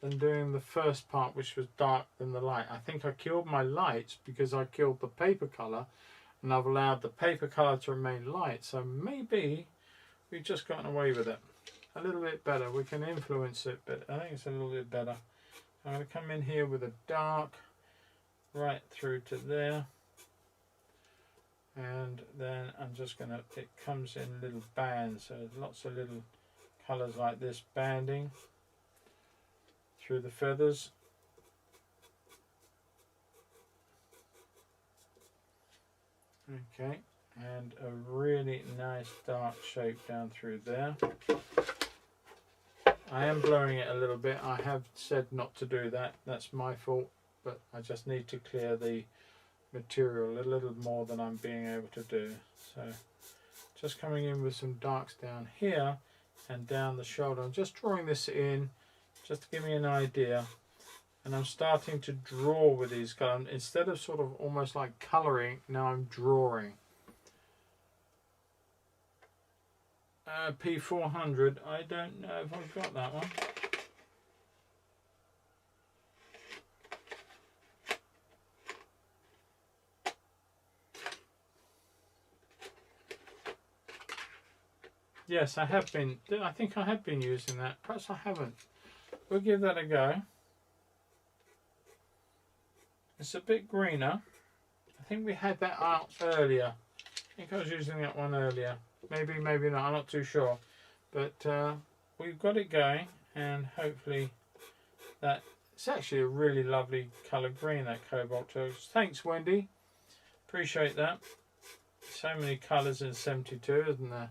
than doing the first part, which was dark than the light. I think I killed my lights because I killed the paper colour, and I've allowed the paper colour to remain light. So maybe we've just gotten away with it a little bit better. We can influence it, but I think it's a little bit better. I'm going to come in here with a dark right through to there. And then I'm just going to, it comes in little bands, so lots of little colours like this banding through the feathers. Okay, and a really nice dark shape down through there. I am blurring it a little bit. I have said not to do that. That's my fault, but I just need to clear the material a little more than I'm being able to do. So just coming in with some darks down here and down the shoulder. I'm just drawing this in just to give me an idea, and I'm starting to draw with these colours instead of sort of almost like colouring. Now I'm drawing. P400, I don't know if I've got that one. Yes, I have been. I think I have been using that. Perhaps I haven't. We'll give that a go. It's a bit greener. I think we had that out earlier. I think I was using that one earlier. Maybe, maybe not. I'm not too sure. But we've got it going, and hopefully that. It's actually a really lovely colour green, that cobalt turquoise. Thanks, Wendy. Appreciate that. So many colours in 72, isn't there?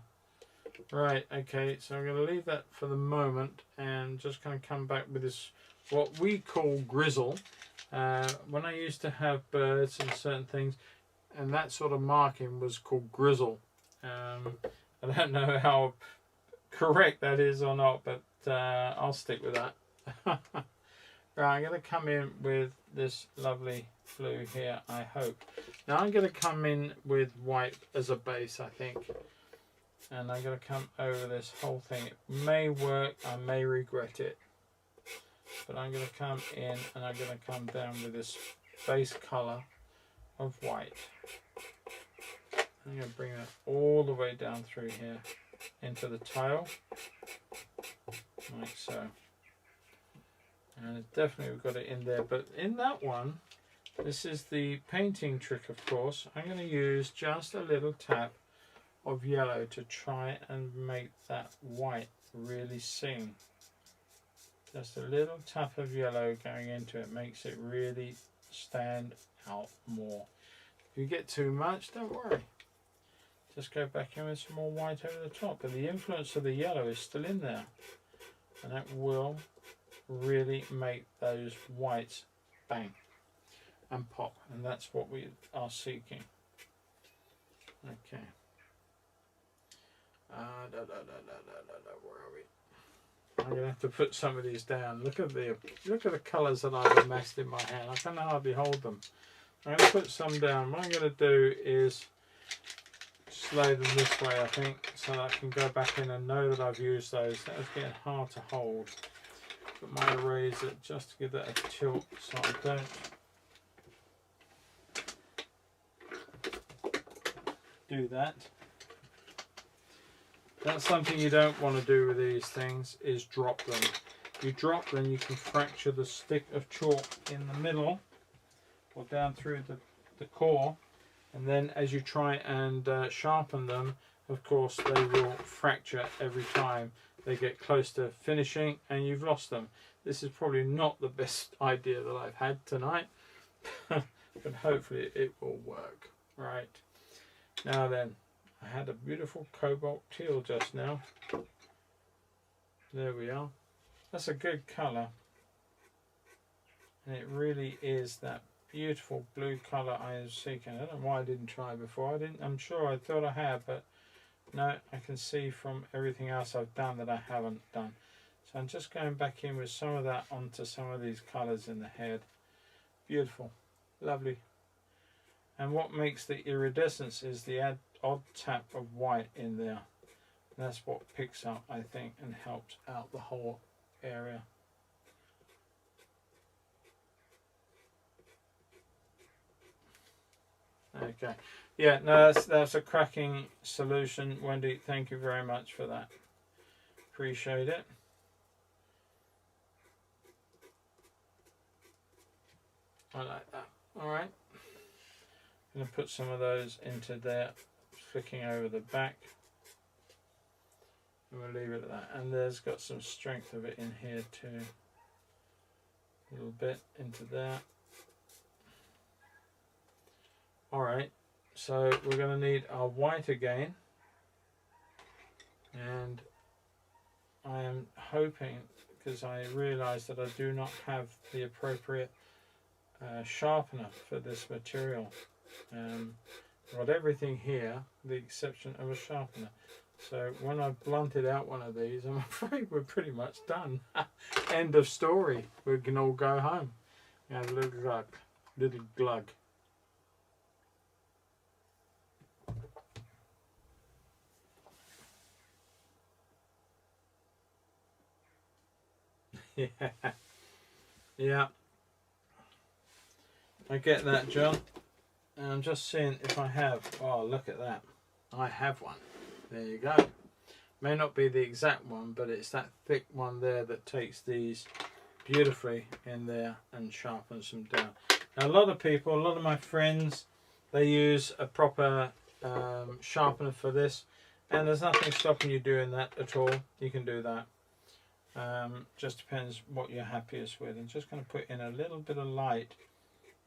Right, okay, so I'm going to leave that for the moment and just going to come back with this, what we call grizzle. When I used to have birds and certain things, and that sort of marking was called grizzle. I don't know how correct that is or not, but I'll stick with that. Right, I'm going to come in with this lovely blue here, I hope. Now I'm going to come in with white as a base, I think. And I'm going to come over this whole thing. It may work, I may regret it. But I'm going to come in and I'm going to come down with this base colour of white. I'm going to bring that all the way down through here into the tail. Like so. And definitely we've got it in there. But in that one, this is the painting trick, of course. I'm going to use just a little tap of yellow to try and make that white really sing. Just a little tap of yellow going into it makes it really stand out more. If you get too much, don't worry. just go back in with some more white over the top. But the influence of the yellow is still in there, and that will really make those whites bang and pop, and that's what we are seeking. Okay. Where are we? I'm gonna have to put some of these down. Look at the colours that I've amassed in my hand. I can hardly hold them. I'm gonna put some down. What I'm gonna do is slow them this way, I think, so that I can go back in and know that I've used those. That was getting hard to hold. Put my eraser just to give that a tilt so I don't do that. That's something you don't want to do with these things, is drop them. If you drop them, you can fracture the stick of chalk in the middle or down through the core, and then as you try and sharpen them, of course they will fracture every time they get close to finishing and you've lost them. This is probably not the best idea that I've had tonight, but hopefully it will work. Right, now then, I had a beautiful cobalt teal just now. There we are. That's a good colour, and it really is that beautiful blue colour I am seeking. I don't know why I didn't try before. I'm sure I thought I had, but no, I can see from everything else I've done that I haven't done. So I'm just going back in with some of that onto some of these colours in the head. Beautiful, lovely. And what makes the iridescence is the odd tap of white in there. And that's what picks up, I think, and helps out the whole area. Okay, yeah, no, that's a cracking solution, Wendy. Thank you very much for that. Appreciate it. I like that. All right. I'm going to put some of those into there, flicking over the back, and we'll leave it at that. And there's got some strength of it in here too, a little bit into there. Alright, so we're going to need our white again, and I am hoping, because I realise that I do not have the appropriate sharpener for this material. I've got everything here, with the exception of a sharpener. So when I blunted out one of these, I'm afraid we're pretty much done. End of story. We can all go home. Have a little glug. Little glug. Yeah. Yeah. I get that, John. And I'm just seeing if I have. Oh, look at that. I have one. There you go. May not be the exact one, but it's that thick one there that takes these beautifully in there and sharpens them down. Now, a lot of people, a lot of my friends, they use a proper sharpener for this, and there's nothing stopping you doing that at all. You can do that. Just depends what you're happiest with. I'm just going to put in a little bit of light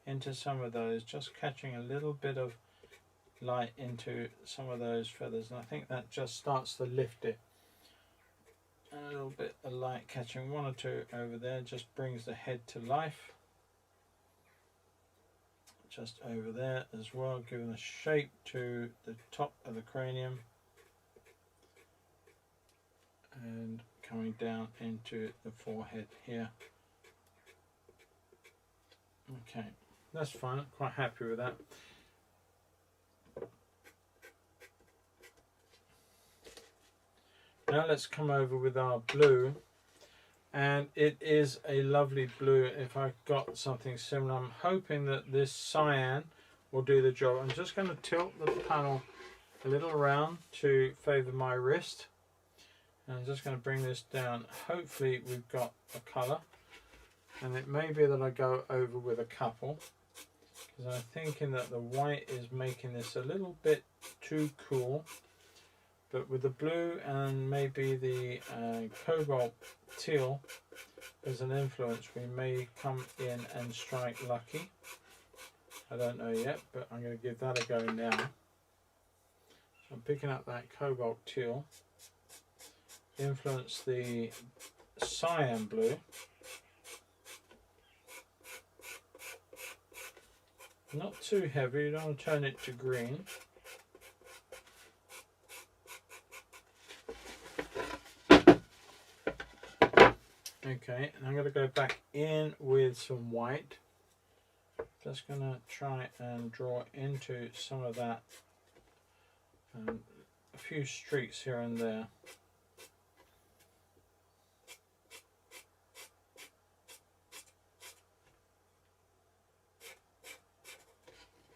into some of those, just catching a little bit of light into some of those feathers, and I think that just starts to lift it. And a little bit of light catching one or two over there just brings the head to life. Just over there as well, giving a shape to the top of the cranium and coming down into the forehead here. Okay, that's fine. I'm quite happy with that. Now let's come over with our blue, and it is a lovely blue. If I've got something similar, I'm hoping that this cyan will do the job. I'm just going to tilt the panel a little around to favour my wrist, and I'm just going to bring this down. Hopefully we've got a colour, and it may be that I go over with a couple, because I'm thinking that the white is making this a little bit too cool. But with the blue and maybe the cobalt teal as an influence, we may come in and strike lucky. I don't know yet, but I'm going to give that a go now. So I'm picking up that cobalt teal, influence the cyan blue, not too heavy, you don't want to turn it to green. Okay, and I'm going to go back in with some white. Just going to try and draw into some of that, a few streaks here and there.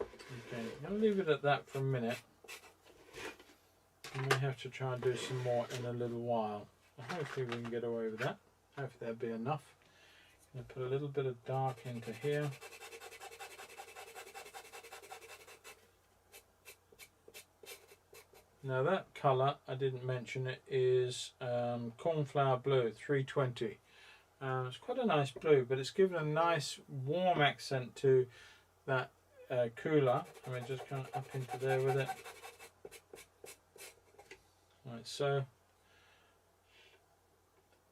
Okay, I'm going to leave it at that for a minute. I may have to try and do some more in a little while. Hopefully we can get away with that. Hopefully that'll be enough. I'm going to put a little bit of dark into here. Now that colour, I didn't mention it, is Cornflower Blue 320. It's quite a nice blue, but it's given a nice warm accent to that cooler. I mean, just kind of up into there with it. Like so.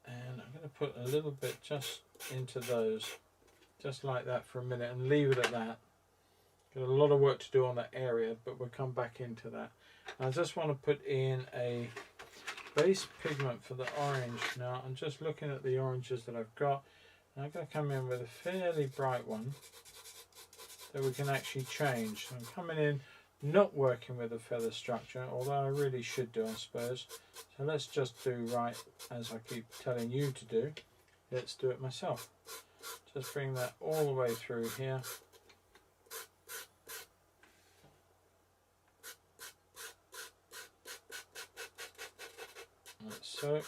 And I'm going to put a little bit just into those, just like that for a minute, and leave it at that. Got a lot of work to do on that area, but we'll come back into that. I just want to put in a base pigment for the orange. Now I'm just looking at the oranges that I've got, and I'm going to come in with a fairly bright one that we can actually change. So I'm coming in not working with a feather structure, although I really should do, I suppose. So let's just do right as I keep telling you to do. Let's do it myself. Just bring that all the way through here. Like so.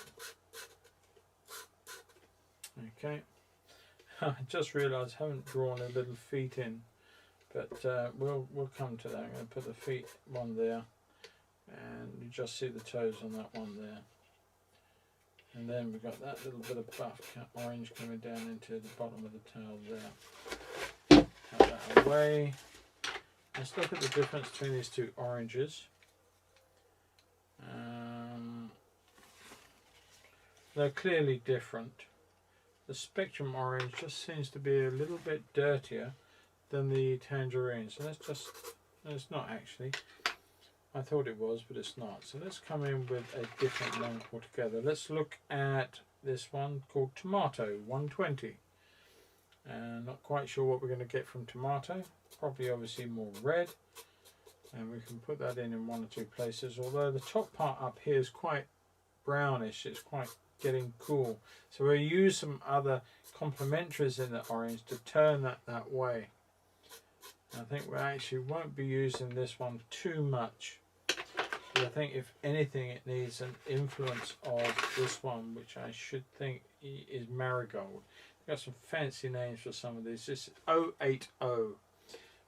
Okay. I just realised I haven't drawn a little feet in. But we'll come to that. I'm going to put the feet one there, and you just see the toes on that one there. And then we've got that little bit of buff orange coming down into the bottom of the tail there. Have that away. Let's look at the difference between these two oranges. They're clearly different. The spectrum orange just seems to be a little bit dirtier than the tangerine. So let's just, it's not actually. I thought it was, but it's not. So let's come in with a different one altogether. Let's look at this one called Tomato 120. And not quite sure what we're going to get from tomato. Probably obviously more red. And we can put that in one or two places. Although the top part up here is quite brownish. It's quite getting cool. So we'll use some other complementaries in the orange to turn that way. I think we actually won't be using this one too much. But I think if anything it needs an influence of this one, which I should think is Marigold. I've got some fancy names for some of these. This is 080,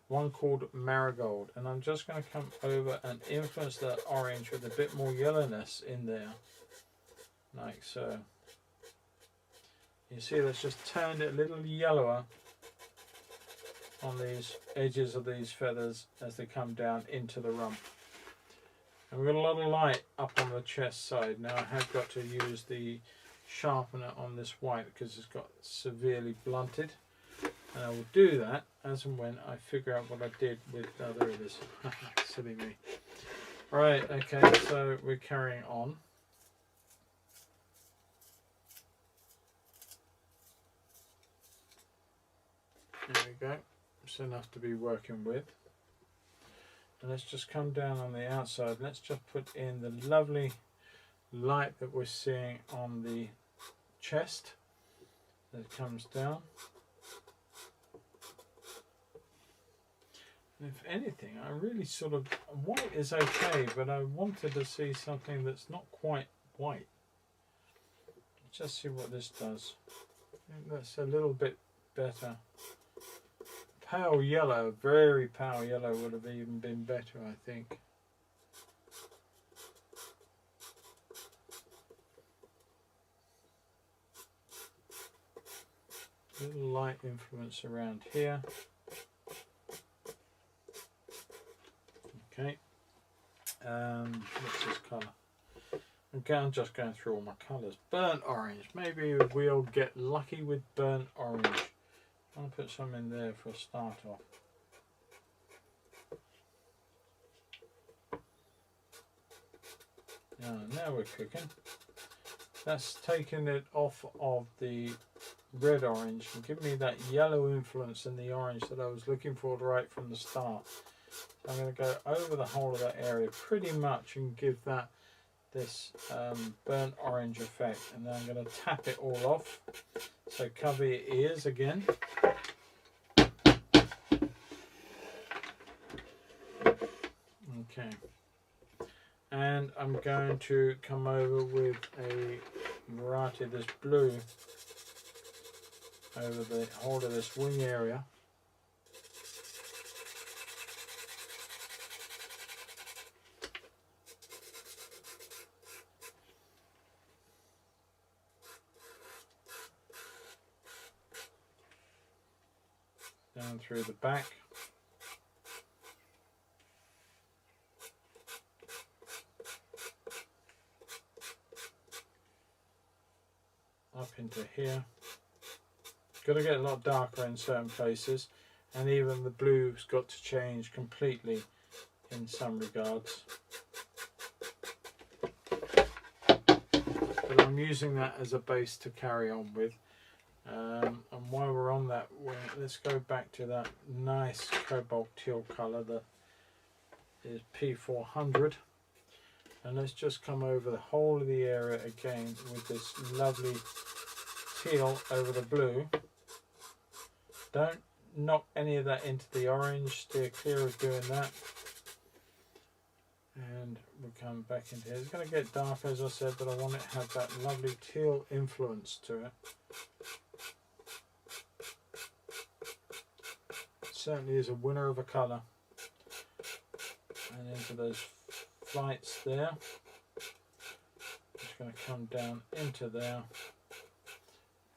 one called Marigold. And I'm just going to come over and influence that orange with a bit more yellowness in there. Like so. You see that's just turned it a little yellower on these edges of these feathers as they come down into the rump. And we've got a lot of light up on the chest side. Now I have got to use the sharpener on this white because it's got severely blunted. And I will do that as and when I figure out what I did with, there it is. Silly me. Right, okay, so we're carrying on. There we go. It's enough to be working with. And let's just come down on the outside. Let's just put in the lovely light that we're seeing on the chest that comes down. And if anything, I really sort of, white is okay, but I wanted to see something that's not quite white. Just see what this does. I think that's a little bit better. Pale yellow, very pale yellow would have even been better, I think. Little light influence around here. Okay. What's this colour? Okay, I'm just going through all my colours. Burnt orange. Maybe we'll get lucky with burnt orange. I'll put some in there for a start off. Now we're cooking. That's taking it off of the red orange and giving me that yellow influence in the orange that I was looking for right from the start. So I'm going to go over the whole of that area pretty much and give that this burnt orange effect, and then I'm going to tap it all off. So cover your ears again. Okay. And I'm going to come over with a variety of this blue over the whole of this wing area. Down through the back. Up into here. Got to get a lot darker in certain places, and even the blue's got to change completely in some regards. But I'm using that as a base to carry on with. And while we're on that, let's go back to that nice cobalt teal colour that is P400. And let's just come over the whole of the area again with this lovely teal over the blue. Don't knock any of that into the orange, steer clear of doing that. And we'll come back into here. It's going to get dark, as I said, but I want it to have that lovely teal influence to it. It certainly is a winner of a colour. And into those flights there. Just going to come down into there.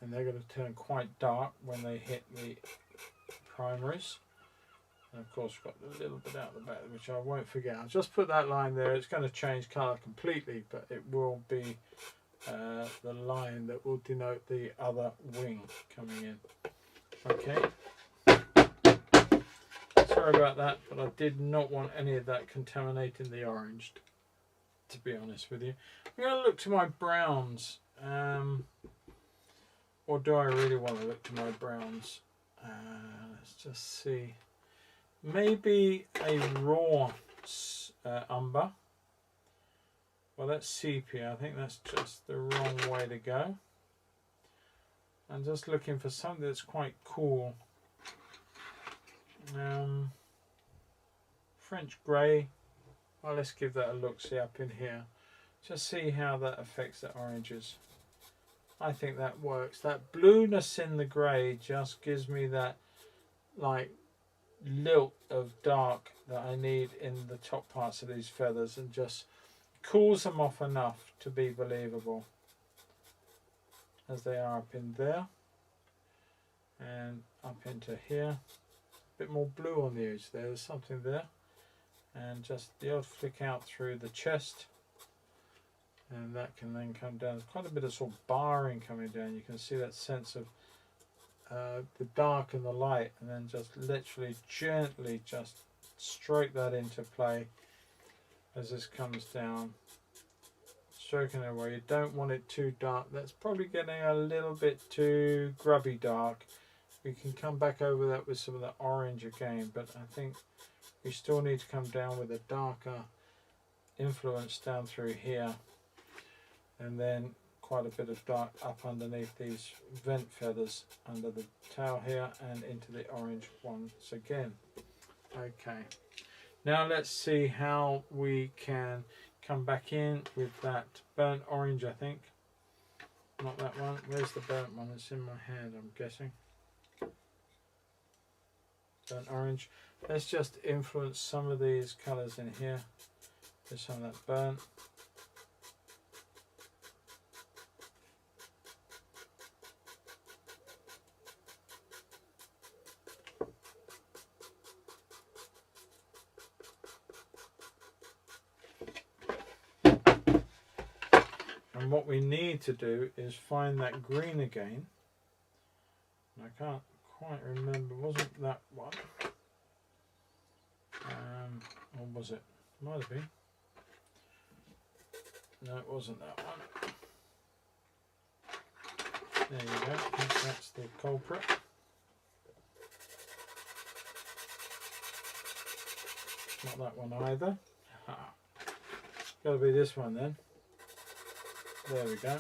And they're going to turn quite dark when they hit the primaries. And of course we've got a little bit out the back, which I won't forget. I'll just put that line there. It's going to change colour completely, but it will be the line that will denote the other wing coming in. Okay. Sorry about that, but I did not want any of that contaminating the orange, to be honest with you. I'm going to look to my browns. Or do I really want to look to my browns? Let's just see. Maybe a raw umber. Well, that's sepia. I think that's just the wrong way to go. I'm just looking for something that's quite cool. French grey. Well, let's give that a look-see up in here. Just see how that affects the oranges. I think that works. That blueness in the grey just gives me that like lilt of dark that I need in the top parts of these feathers, and just cools them off enough to be believable, as they are up in there and up into here. A bit more blue on the edge there. There's something there, and just the odd flick out through the chest. And that can then come down. There's quite a bit of sort of barring coming down. You can see that sense of the dark and the light, and then just literally gently just stroke that into play as this comes down. Stroking it away. You don't want it too dark. That's probably getting a little bit too grubby dark. We can come back over that with some of the orange again, but I think we still need to come down with a darker influence down through here. And then quite a bit of dark up underneath these vent feathers under the tail here and into the orange once again. Okay, now let's see how we can come back in with that burnt orange. I think not that one. Where's the burnt one? It's in my hand, I'm guessing. Burnt orange. Let's just influence some of these colours in here with some of that burnt. what we need to do is find that green again. I can't quite remember, wasn't that one? Or was it? Might have been. No, it wasn't that one. There you go, I think that's the culprit. Not that one either. Got to be this one then. There we go.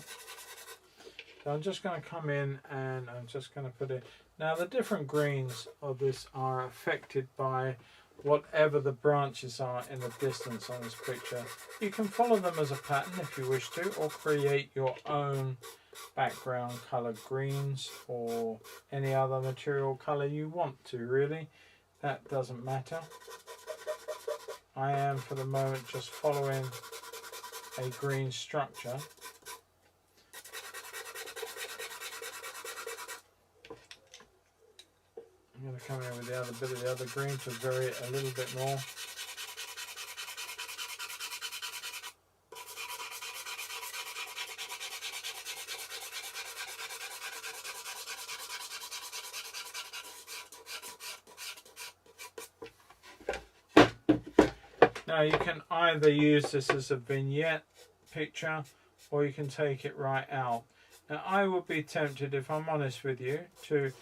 So I'm just going to come in and I'm just going to put it. Now the different greens of this are affected by whatever the branches are in the distance on this picture. You can follow them as a pattern if you wish to, or create your own background colour greens or any other material colour you want to, really. That doesn't matter. I am for the moment just following a green structure. I'm going to come in with the other bit of the other green to vary it a little bit more. Now you can either use this as a vignette picture or you can take it right out. Now I would be tempted, if I'm honest with you, to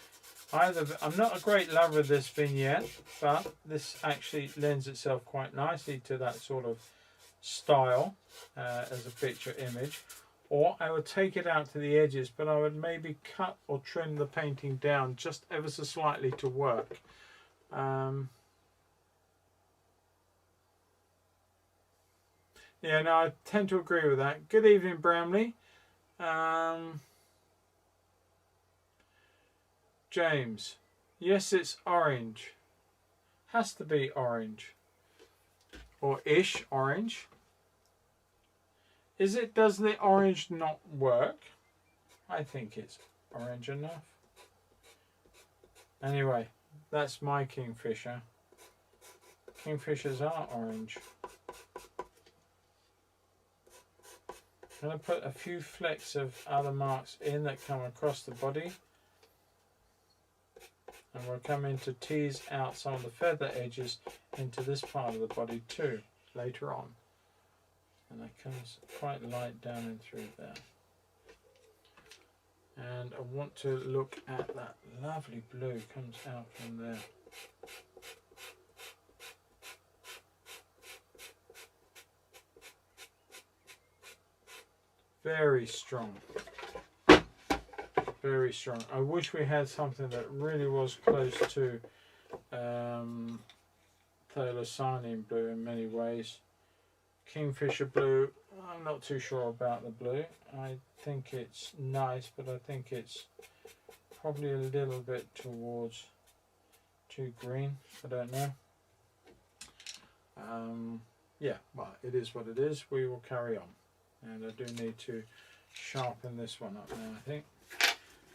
either, I'm not a great lover of this vignette, but this actually lends itself quite nicely to that sort of style as a picture image. Or I would take it out to the edges, but I would maybe cut or trim the painting down just ever so slightly to work. Yeah, no, I tend to agree with that. Good evening, Bramley. James. Yes, it's orange. Has to be orange. Or ish orange. Is it, does the orange not work? I think it's orange enough. Anyway, that's my Kingfisher. Kingfishers are orange. I'm going to put a few flecks of other marks in that come across the body. And we'll come in to tease out some of the feather edges into this part of the body too, later on. And that comes quite light down and through there. And I want to look at that lovely blue comes out from there. Very strong. Very strong. I wish we had something that really was close to Thylacine blue in many ways. Kingfisher blue, I'm not too sure about the blue. I think it's nice, but I think it's probably a little bit towards too green. I don't know. Yeah, well, it is what it is. We will carry on. And I do need to sharpen this one up now, I think.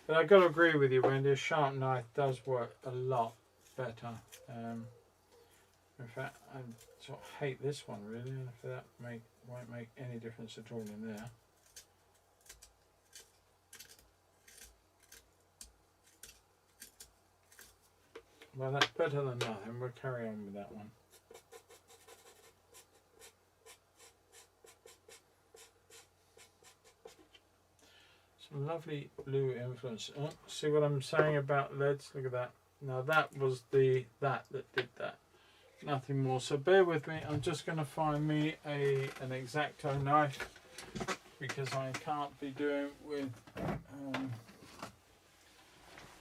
But I've got to agree with you, Wendy, a sharp knife does work a lot better. In fact, I sort of hate this one really, and if that won't make any difference at all in there. Well, that's better than nothing. We'll carry on with that one. Some lovely blue influence. Oh, see what I'm saying about leads? Look at that. Now that was that did that. Nothing more. So bear with me. I'm just going to find me an X-Acto knife because I can't be doing with.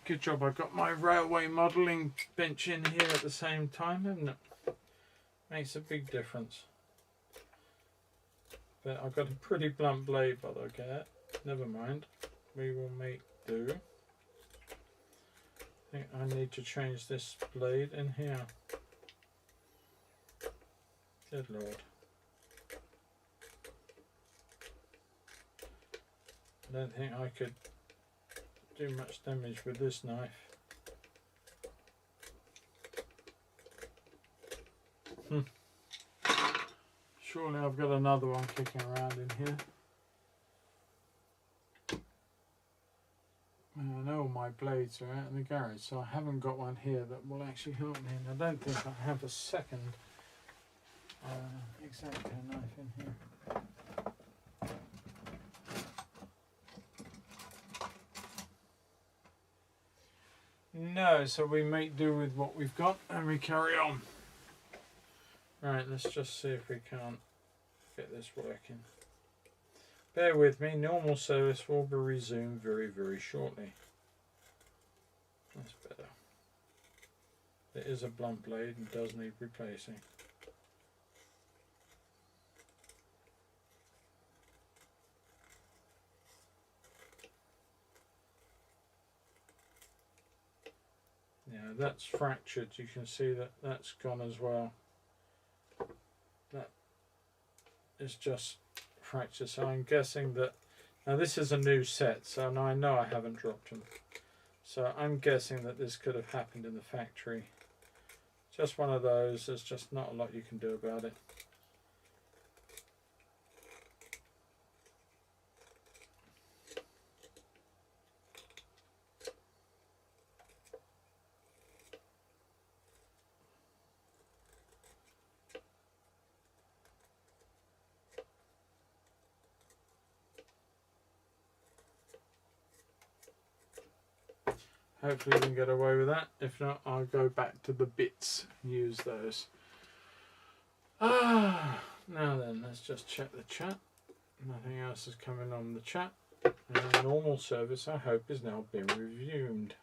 Good job. I've got my railway modelling bench in here at the same time, hasn't it? Makes a big difference. But I've got a pretty blunt blade, but okay. Never mind, we will make do. I think I need to change this blade in here. Good Lord. I don't think I could do much damage with this knife. Surely I've got another one kicking around in here. I know my blades are out in the garage, so I haven't got one here that will actually help me. And I don't think I have a second X-Acto knife in here. No, so we make do with what we've got and we carry on. Right, let's just see if we can't get this working. Bear with me, normal service will be resumed very, very shortly. That's better. It is a blunt blade and does need replacing. Yeah, that's fractured. You can see that that's gone as well. That is just fractured. So I'm guessing that now this is a new set, so now I know I haven't dropped them. So I'm guessing that this could have happened in the factory. Just one of those. There's just not a lot you can do about it. Hopefully we can get away with that. If not, I'll go back to the bits and use those. Now then, let's just check the chat. Nothing else is coming on the chat. And normal service, I hope, is now being resumed.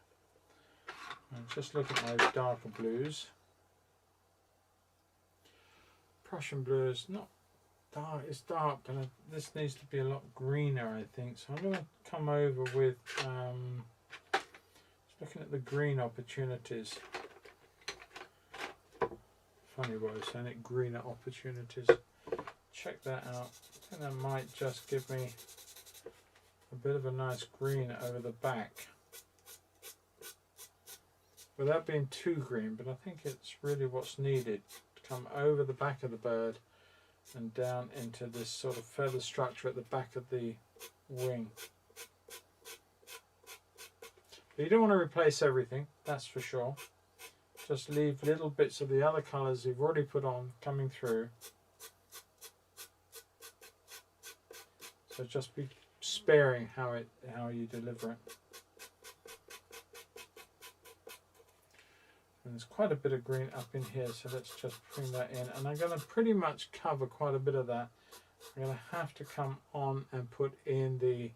I'll just look at my darker blues. Prussian blue is not dark, it's dark, but this needs to be a lot greener, I think. So I'm going to come over with... looking at the green opportunities. Funny way of saying it, greener opportunities. Check that out. I think that might just give me a bit of a nice green over the back. Without being too green, but I think it's really what's needed to come over the back of the bird and down into this sort of feather structure at the back of the wing. But you don't want to replace everything, that's for sure. Just leave little bits of the other colours you've already put on coming through. So just be sparing how you deliver it. And there's quite a bit of green up in here, so let's just bring that in. And I'm going to pretty much cover quite a bit of that. I'm going to have to come on and put in the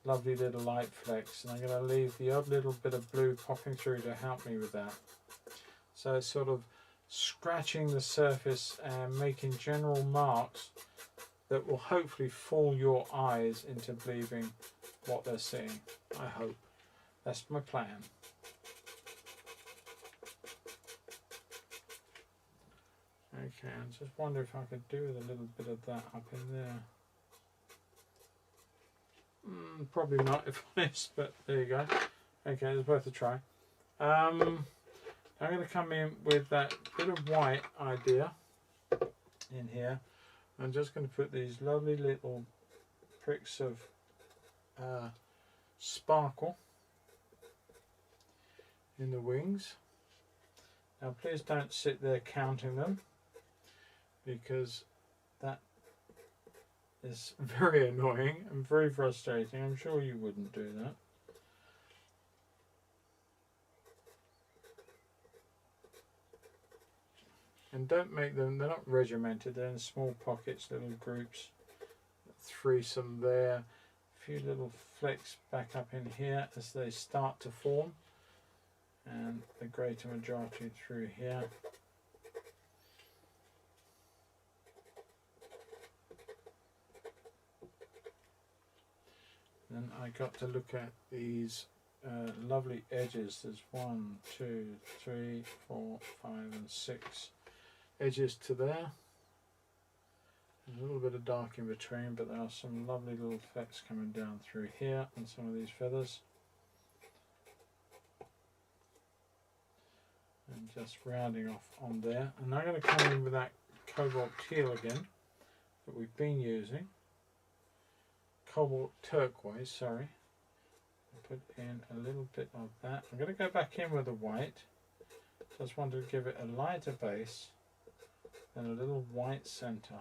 lovely little light flecks, and I'm going to leave the odd little bit of blue popping through to help me with that. So it's sort of scratching the surface and making general marks that will hopefully fool your eyes into believing what they're seeing. I hope. That's my plan. Okay, I just wonder if I could do with a little bit of that up in there. Probably not, if honest, but there you go. Okay, it's worth a try. I'm going to come in with that bit of white idea in here. I'm just going to put these lovely little pricks of sparkle in the wings. Now please don't sit there counting them, because that is very annoying and very frustrating. I'm sure you wouldn't do that. And don't make them, they're not regimented, they're in small pockets, little groups. Threesome there, a few little flecks back up in here as they start to form, and the greater majority through here. Then I got to look at these lovely edges. There's 1, 2, 3, 4, 5 and 6 edges to there. There's a little bit of dark in between, but there are some lovely little flecks coming down through here on some of these feathers. And just rounding off on there. And I'm going to come in with that cobalt teal again that we've been using. Cobalt turquoise, sorry. Put in a little bit of that. I'm going to go back in with the white. Just want to give it a lighter base and a little white center.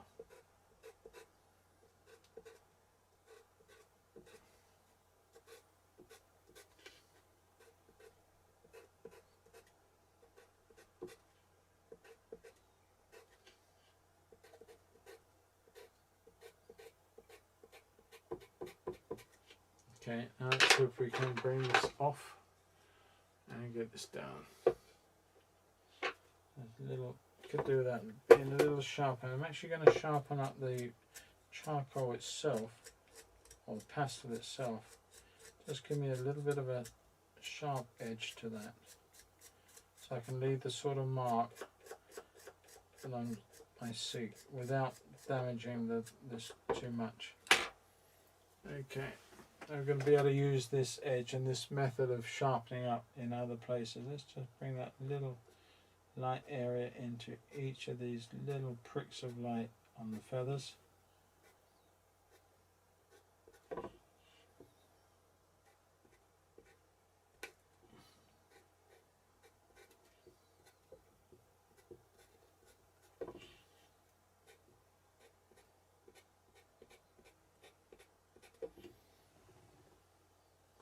Okay, now let's see if we can bring this off and get this down. A little, could do that being a little sharper. I'm actually going to sharpen up the charcoal itself, or the pastel itself. Just give me a little bit of a sharp edge to that, so I can leave the sort of mark that I seek without damaging this too much. Okay. I'm going to be able to use this edge and this method of sharpening up in other places. Let's just bring that little light area into each of these little pricks of light on the feathers.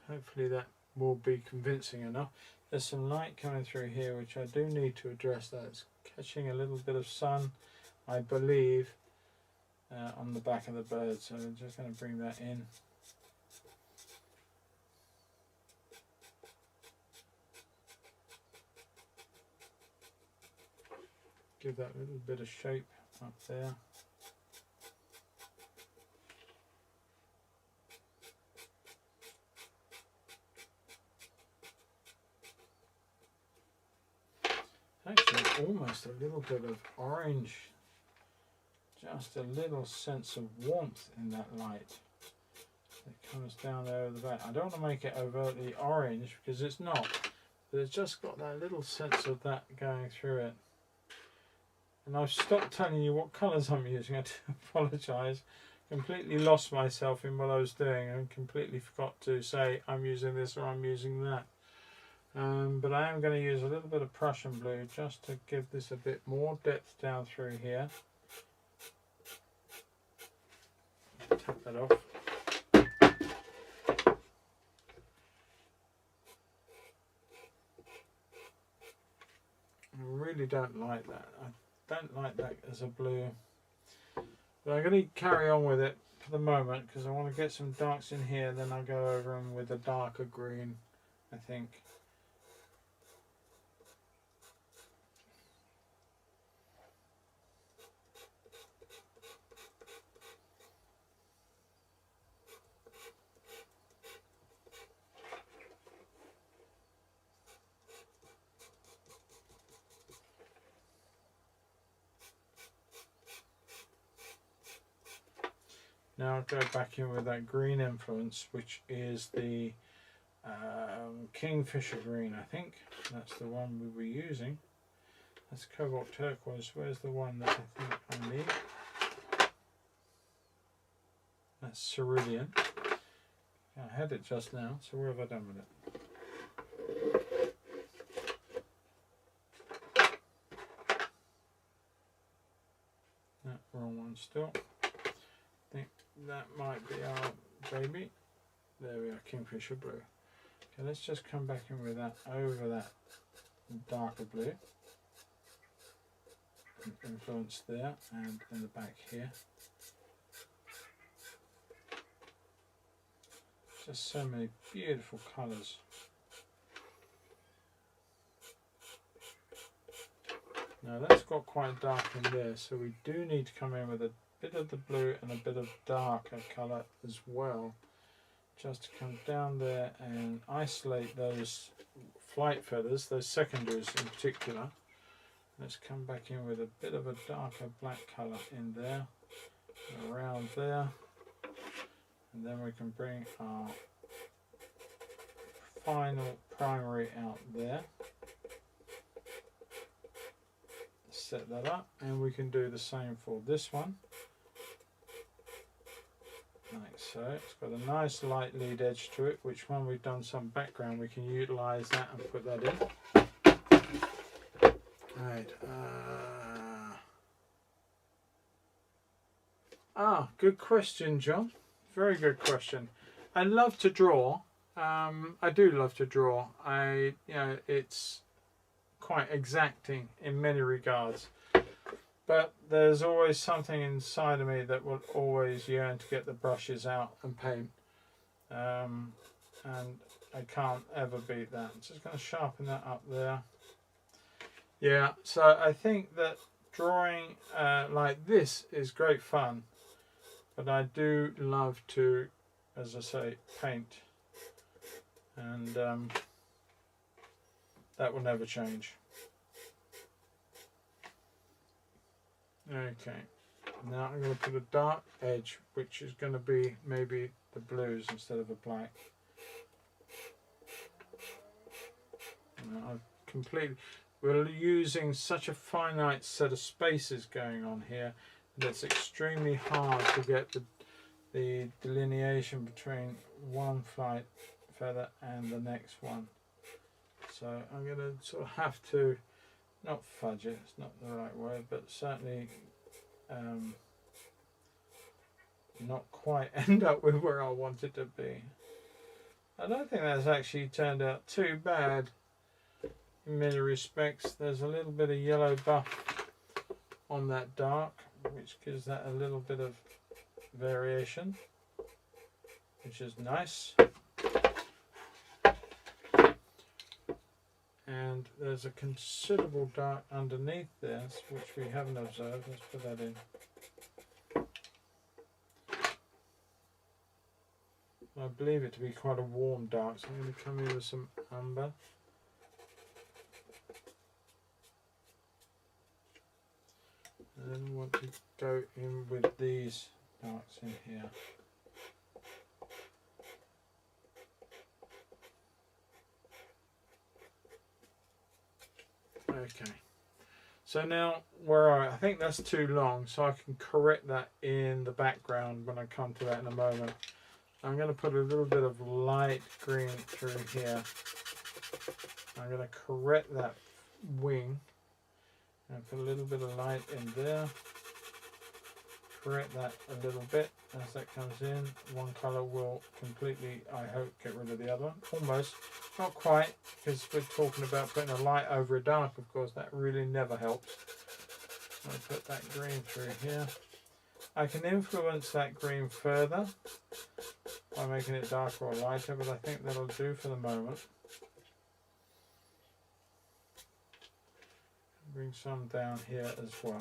Hopefully that will be convincing enough. There's some light coming through here which I do need to address. That's catching a little bit of sun, I believe, on the back of the bird, so I'm just going to bring that in. Give that a little bit of shape up there. Actually, almost a little bit of orange, just a little sense of warmth in that light that comes down there over the back. I don't want to make it overtly orange because it's not, but it's just got that little sense of that going through it. And I've stopped telling you what colours I'm using. I do apologise. Completely lost myself in what I was doing and completely forgot to say I'm using this or I'm using that. But I am going to use a little bit of Prussian blue just to give this a bit more depth down through here. Tap that off. I really don't like that. I don't like that as a blue. But I'm going to carry on with it for the moment because I want to get some darks in here, then I'll go over them with a darker green, I think. Now I'll go back in with that green influence, which is the Kingfisher green, I think. That's the one we were using. That's cobalt turquoise. Where's the one that I think I need? That's cerulean. I had it just now, so where have I done with it? No, wrong one still. I think that might be our baby. There we are, Kingfisher blue. Okay, let's just come back in with that over that darker blue. Influence there and in the back here. Just so many beautiful colours. Now that's got quite dark in there, so we do need to come in with a bit of the blue and a bit of darker colour as well, just to come down there and isolate those flight feathers, those secondaries in particular. Let's come back in with a bit of a darker black colour in there, around there, and then we can bring our final primary out there. Set that up, and we can do the same for this one. like so. It's got a nice light lead edge to it, which when we've done some background we can utilise that and put that in. Right. Good question, John. Very good question. I love to draw. I do love to draw. It's quite exacting in many regards. But there's always something inside of me that will always yearn to get the brushes out and paint. And I can't ever beat that. I'm just going to sharpen that up there. Yeah, so I think that drawing like this is great fun. But I do love to, as I say, paint. And that will never change. Okay, now I'm going to put a dark edge, which is going to be maybe the blues instead of a black. Now we're using such a finite set of spaces going on here that it's extremely hard to get the delineation between one flight feather and the next one. So I'm going to sort of have to, not fudge it, it's not the right word, but certainly not quite end up with where I want it to be. I don't think that's actually turned out too bad in many respects. There's a little bit of yellow buff on that dark, which gives that a little bit of variation, which is nice. And there's a considerable dark underneath this, which we haven't observed. Let's put that in. I believe it to be quite a warm dark, so I'm going to come in with some umber. And then I want to go in with these darks in here. Okay, so now where I think that's too long, so I can correct that in the background when I come to that in a moment. I'm going to put a little bit of light green through here. I'm going to correct that wing and put a little bit of light in there. Correct that a little bit as that comes in. One colour will completely, I hope, get rid of the other one. Almost, not quite, because we're talking about putting a light over a dark, of course. That really never helps. I'll put that green through here. I can influence that green further by making it darker or lighter, but I think that'll do for the moment. Bring some down here as well.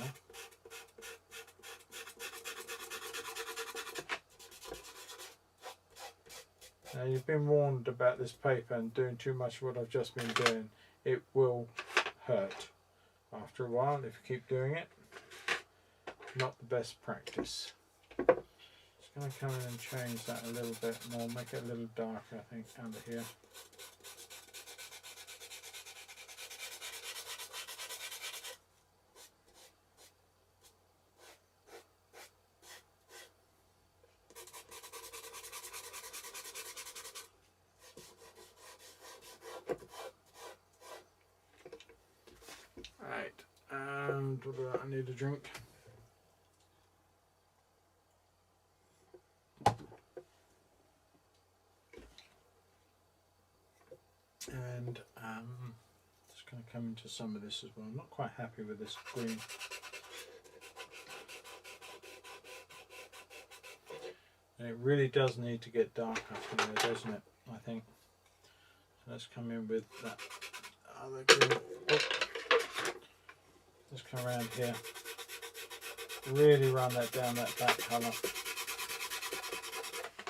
Now you've been warned about this paper and doing too much of what I've just been doing. It will hurt after a while if you keep doing it. Not the best practice. Just going to come in and change that a little bit more, make it a little darker, I think, under here. Right, and what do I need a drink? And just going to come into some of this as well. I'm not quite happy with this green. And it really does need to get dark up in there, doesn't it? I think. So let's come in with that other green. Oh. Let's come around here. Really run that down, that black colour.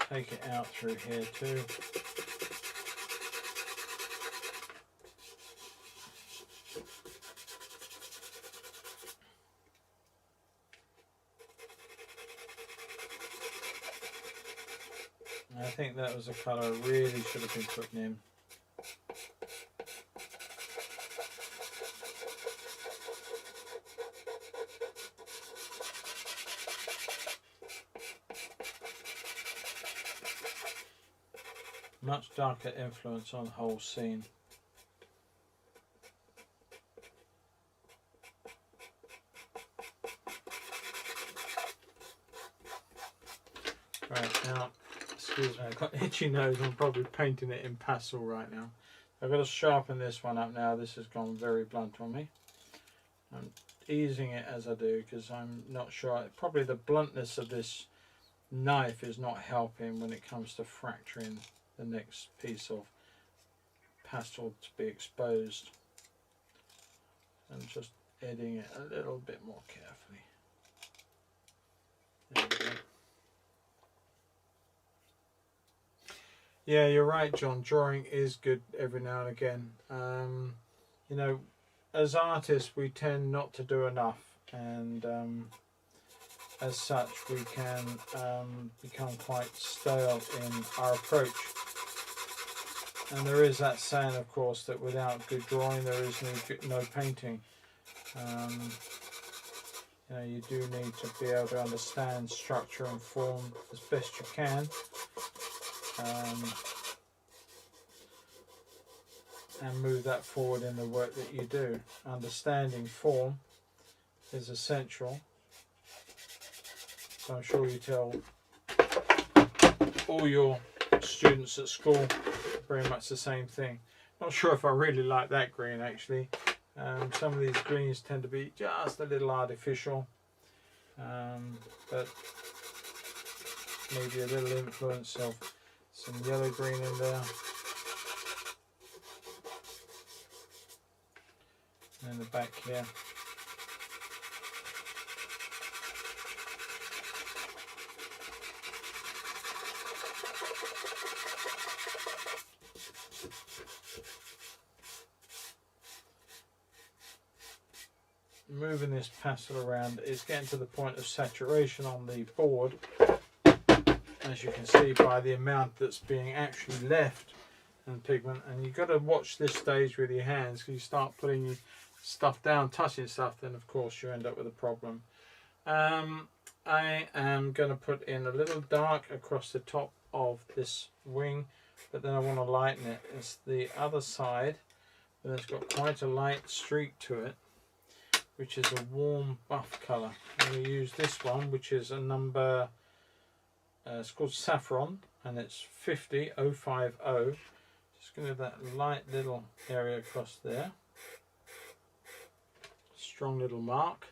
Take it out through here too. I think that was a colour I really should have been putting in. Much darker influence on the whole scene. Right, now, excuse me, I've got an itchy nose. I'm probably painting it in pastel right now. I've got to sharpen this one up now. This has gone very blunt on me. I'm easing it as I do because I'm not sure. Probably the bluntness of this knife is not helping when it comes to fracturing the next piece of pastel to be exposed. I'm just editing it a little bit more carefully. There we go. Yeah, you're right, John. Drawing is good every now and again. You know, as artists, we tend not to do enough, and as such, we can become quite stale in our approach. And there is that saying, of course, that without good drawing, there is no painting. You know, you do need to be able to understand structure and form as best you can. And move that forward in the work that you do. Understanding form is essential. So I'm sure you tell all your students at school very much the same thing. Not sure if I really like that green actually. Some of these greens tend to be just a little artificial, but maybe a little influence of some yellow green in there. And in the back here. Moving this pastel around, it's getting to the point of saturation on the board, as you can see by the amount that's being actually left in pigment. And you've got to watch this stage with your hands, because you start putting your stuff down, touching stuff, then of course you end up with a problem. I am going to put in a little dark across the top of this wing, but then I want to lighten it. It's the other side, and it's got quite a light streak to it, which is a warm buff colour. I'm going to use this one, which is a number, it's called Saffron, and it's 50050. Just going to have that light little area across there. Strong little mark.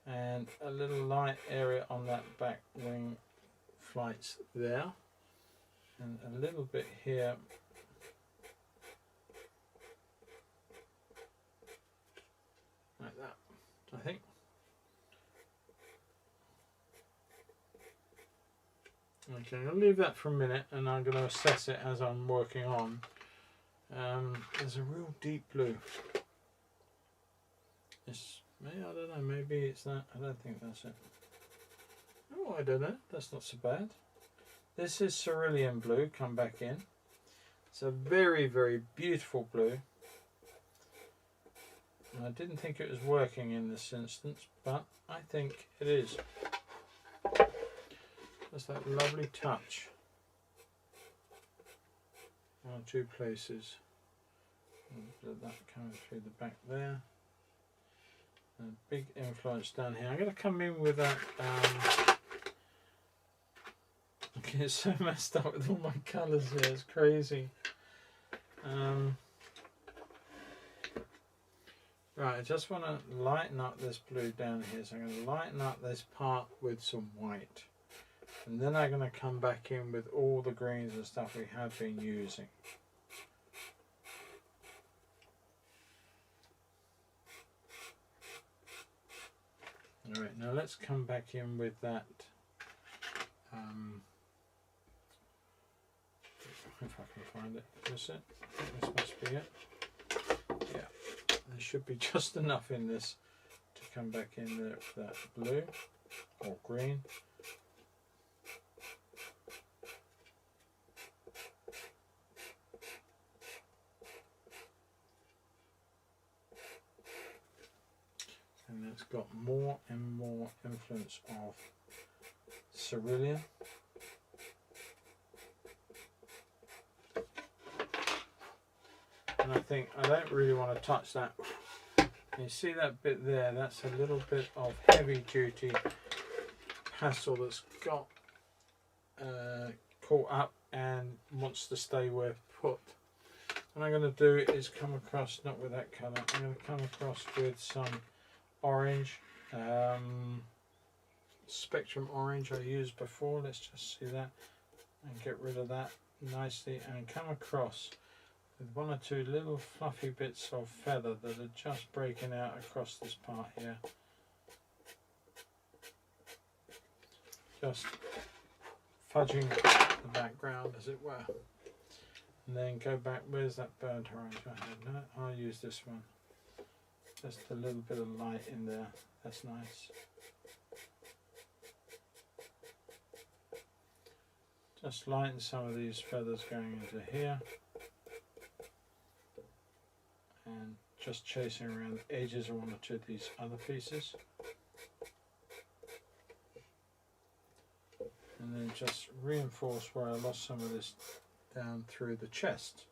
And a little light area on that back wing flights there. And a little bit here. Like that, I think. Okay, I'll leave that for a minute and I'm going to assess it as I'm working on. There's a real deep blue. I don't know, maybe it's that. I don't think that's it. Oh, I don't know, that's not so bad. This is cerulean blue, come back in. It's a very, very beautiful blue. I didn't think it was working in this instance, but I think it is. Just that lovely touch. One or two places. Let that coming through the back there. A big influence down here. I'm going to come in with that. I'm getting so messed up with all my colours here. It's crazy. Right, I just want to lighten up this blue down here. So I'm going to lighten up this part with some white. And then I'm going to come back in with all the greens and stuff we have been using. Alright, now let's come back in with that. If I can find it. Is this it? I think this must be it. Yeah, there should be just enough in this to come back in there with that blue or green. And it's got more and more influence of cerulean. and I think I don't really want to touch that. You see that bit there? That's a little bit of heavy duty pastel that's got caught up and wants to stay where put. What I'm going to do is come across, not with that colour, I'm going to come across with some orange, Spectrum orange I used before. Let's just see that and get rid of that nicely, and come across with one or two little fluffy bits of feather that are just breaking out across this part here. Just fudging the background, as it were. And then go back, where's that burnt orange I had? No, I'll use this one. Just a little bit of light in there, that's nice. Just lighten some of these feathers going into here. And just chasing around the edges of one or two of these other pieces. And then just reinforce where I lost some of this down through the chest.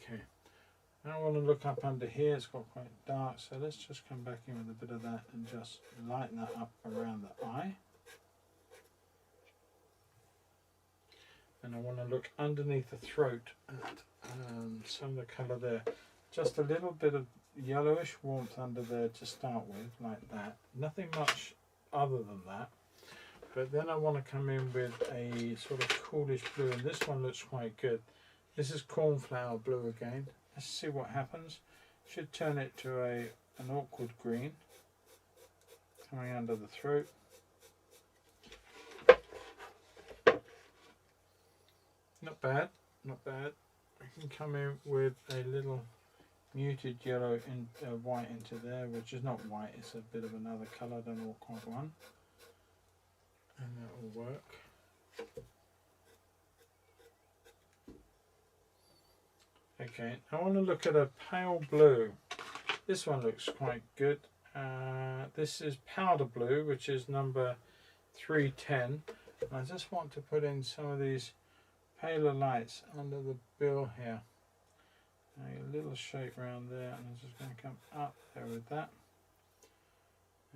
Okay, now I want to look up under here, it's got quite dark, so let's just come back in with a bit of that and just lighten that up around the eye. And I want to look underneath the throat at some of the colour there. Just a little bit of yellowish warmth under there to start with, like that. Nothing much other than that. But then I want to come in with a sort of coolish blue, and this one looks quite good. This is cornflower blue again. Let's see what happens. Should turn it to an awkward green. Coming under the throat. Not bad, not bad. I can come in with a little muted yellow and white into there, which is not white, it's a bit of another colour, I don't know what quite one. And that will work. Okay, I want to look at a pale blue. This one looks quite good. This is powder blue, which is number 310. And I just want to put in some of these paler lights under the bill here. A little shape around there, and I'm just going to come up there with that.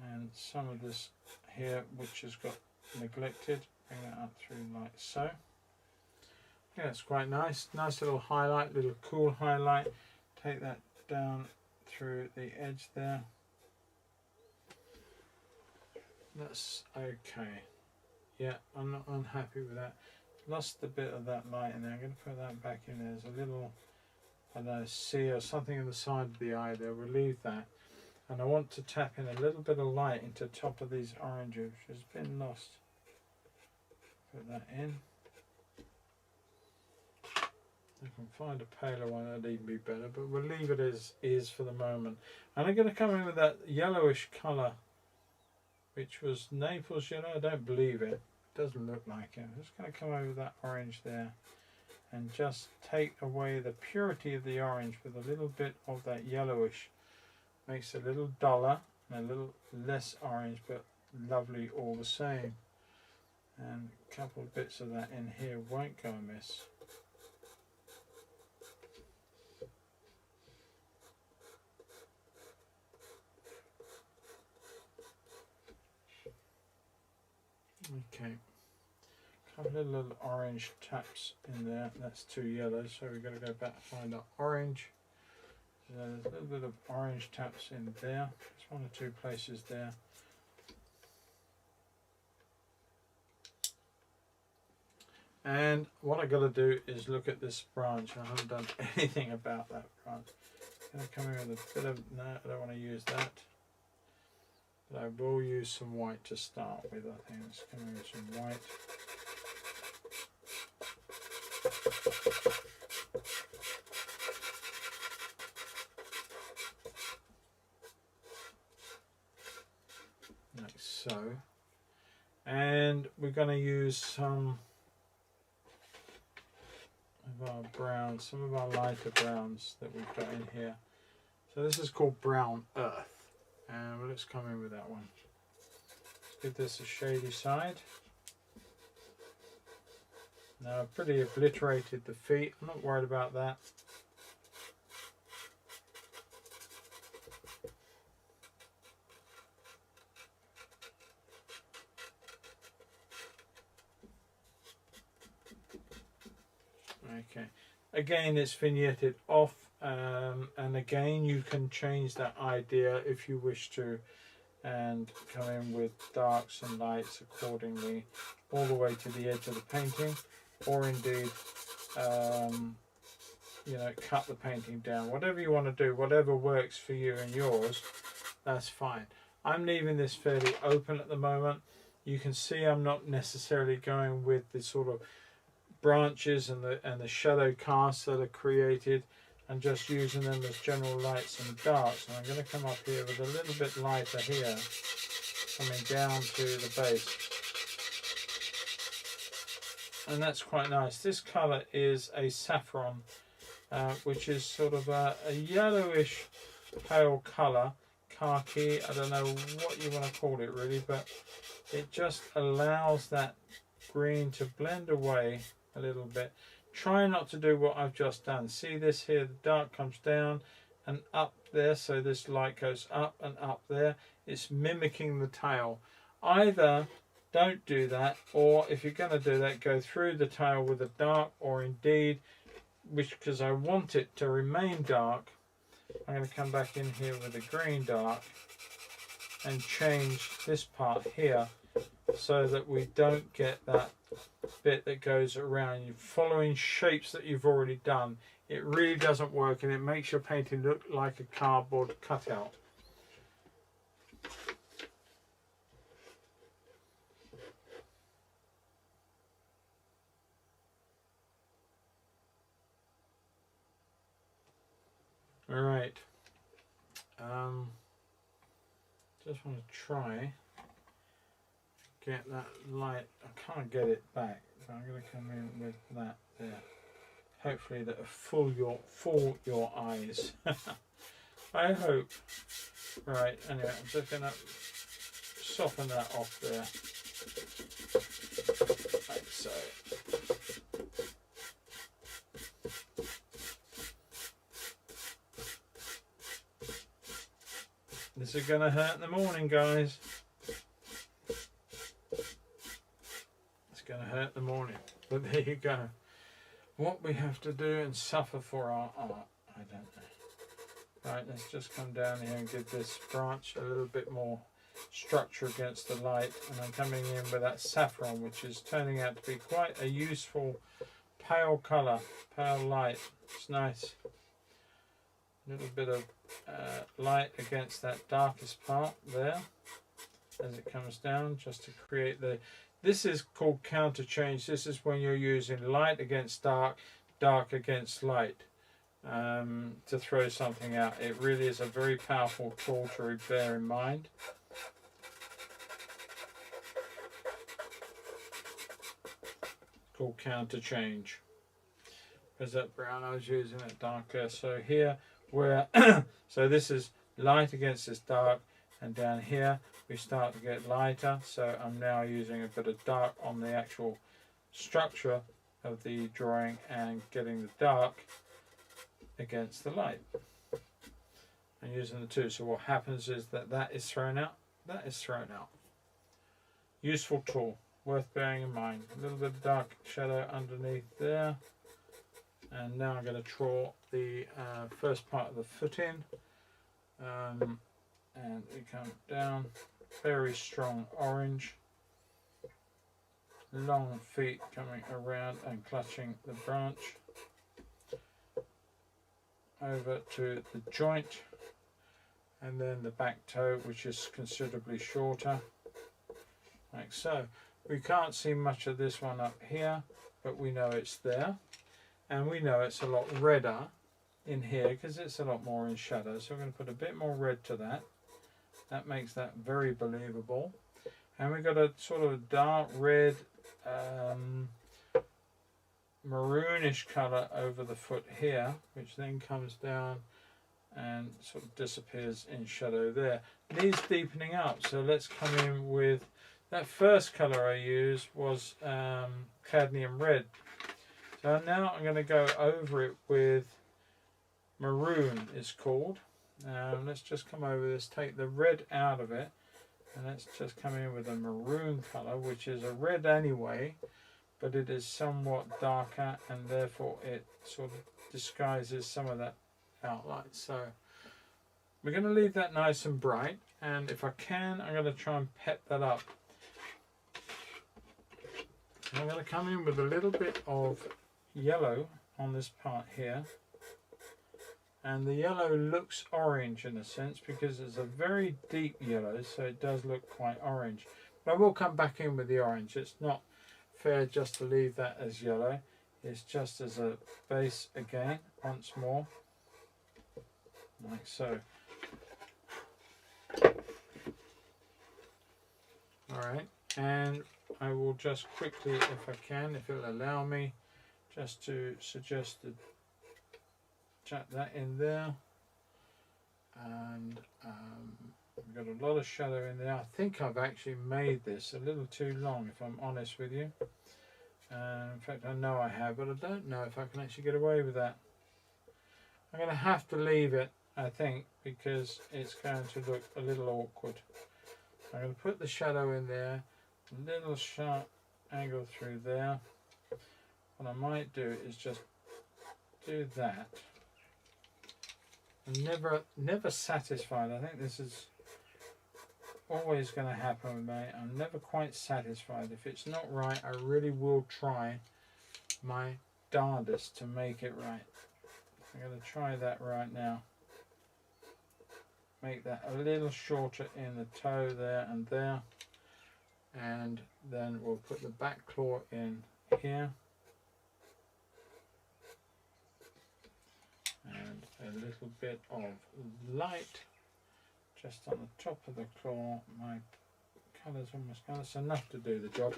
And some of this here, which has got neglected, bring that up through like so. Yeah, it's quite nice. Nice little highlight, little cool highlight. Take that down through the edge there. That's okay. Yeah, I'm not unhappy with that. Lost a bit of that light in there. I'm going to put that back in there. There's a little, I don't know, sea or something in the side of the eye there. Relieve that. And I want to tap in a little bit of light into the top of these oranges, which has been lost. Put that in. If I can find a paler one, that'd even be better, but we'll leave it as is for the moment. And I'm going to come in with that yellowish colour, which was Naples yellow. I don't believe it. Doesn't look like it. I'm just going to come over that orange there and just take away the purity of the orange with a little bit of that yellowish. Makes it a little duller and a little less orange, but lovely all the same. And a couple of bits of that in here won't go amiss. Okay, a couple of little orange taps in there. That's too yellow, so we've got to go back and find our orange. So there's a little bit of orange taps in there. There's one or two places there. And what I've got to do is look at this branch. I haven't done anything about that branch. I'm going to come in with a bit of, no, I don't want to use that. But I will use some white to start with. I think let's come in with some white. Like so. And we're going to use some of our browns, some of our lighter browns that we've got in here. So this is called Brown Earth. And let's come in with that one. give this a shady side. Now I've pretty obliterated the feet, I'm not worried about that. Okay, again it's vignetted off, and again you can change that idea if you wish to, and come in with darks and lights accordingly all the way to the edge of the painting, or indeed you know, cut the painting down. Whatever you want to do, whatever works for you and yours, that's fine. I'm leaving this fairly open at the moment. You can see I'm not necessarily going with the sort of branches and the shadow casts that are created, and just using them as general lights and darks. And I'm going to come up here with a little bit lighter here, coming down to the base, and that's quite nice. This colour is a saffron, which is sort of a yellowish pale colour, khaki, I don't know what you want to call it really, but it just allows that green to blend away a little bit. Try not to do what I've just done. See this here, the dark comes down and up there, so this light goes up and up there. It's mimicking the tail. Either don't do that, or if you're going to do that, go through the tail with a dark, or indeed, which, because I want it to remain dark, I'm going to come back in here with a green dark and change this part here so that we don't get that bit that goes around. You're following shapes that you've already done. It really doesn't work, and it makes your painting look like a cardboard cutout. All right. Just want to try get that light. I can't get it back, so I'm going to come in with that there. Hopefully that'll fool your eyes. I hope. Right. Anyway, I'm just going to soften that off there. Like so. This is going to hurt in the morning, guys. It's going to hurt in the morning. But there you go. What we have to do and suffer for our art, I don't know. Right, let's just come down here and give this branch a little bit more structure against the light. And I'm coming in with that saffron, which is turning out to be quite a useful pale colour, pale light. It's nice. A little bit of light against that darkest part there as it comes down, just to create the, this is called counter change. This is when you're using light against dark, dark against light, to throw something out. It really is a very powerful tool to bear in mind. Called counter change. There's that brown I was using, it darker. So here where so this is light against this dark, and down here we start to get lighter, so I'm now using a bit of dark on the actual structure of the drawing and getting the dark against the light and using the two. So what happens is that is thrown out, that is thrown out. Useful tool, worth bearing in mind. A little bit of dark shadow underneath there. And now I'm going to draw the first part of the foot in, and we come down, very strong orange, long feet coming around and clutching the branch, over to the joint, and then the back toe, which is considerably shorter, like so. We can't see much of this one up here, but we know it's there. And we know it's a lot redder in here because it's a lot more in shadow. So we're going to put a bit more red to that. That makes that very believable. And we've got a sort of dark red, maroonish colour over the foot here, which then comes down and sort of disappears in shadow there. Needs deepening up, so let's come in with that first colour I used was cadmium red. So now I'm going to go over it with maroon, it's called. Let's just come over this, take the red out of it, and let's just come in with a maroon colour, which is a red anyway, but it is somewhat darker, and therefore it sort of disguises some of that outline. So we're going to leave that nice and bright, and if I can, I'm going to try and pep that up. I'm going to come in with a little bit of yellow on this part here, and the yellow looks orange in a sense because it's a very deep yellow, so it does look quite orange. But I will come back in with the orange. It's not fair just to leave that as yellow. It's just as a base again, once more, like so. Alright, and I will just quickly, if I can, if it'll allow me, just to suggest to chat that in there. And we've got a lot of shadow in there. I think I've actually made this a little too long, if I'm honest with you. In fact, I know I have, but I don't know if I can actually get away with that. I'm going to have to leave it, I think, because it's going to look a little awkward. I'm going to put the shadow in there, a little sharp angle through there. What I might do is just do that. I'm never satisfied. I think this is always going to happen with me. I'm never quite satisfied. If it's not right, I really will try my darndest to make it right. I'm going to try that right now. Make that a little shorter in the toe there and there, and then we'll put the back claw in here, and a little bit of light just on the top of the claw. My colour's almost gone. That's enough to do the job.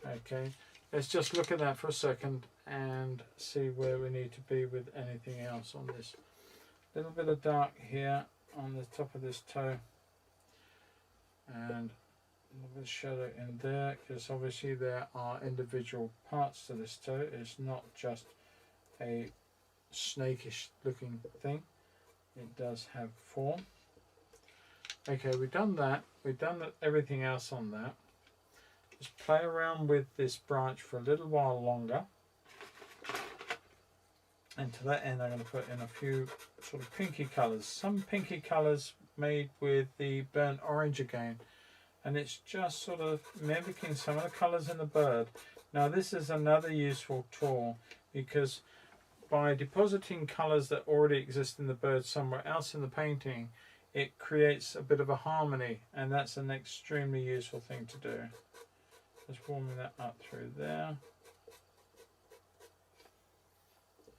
Okay, let's just look at that for a second and see where we need to be with anything else on this. A little bit of dark here on the top of this toe, and a little bit of shadow in there, because obviously there are individual parts to this toe. It's not just a snakish looking thing. It does have form. Okay, we've done that. We've done everything else on that. Just play around with this branch for a little while longer. And to that end, I'm going to put in a few sort of pinky colours. Some pinky colours made with the burnt orange again. And it's just sort of mimicking some of the colours in the bird. Now this is another useful tool, because by depositing colours that already exist in the bird somewhere else in the painting, it creates a bit of a harmony. And that's an extremely useful thing to do. Just warming that up through there.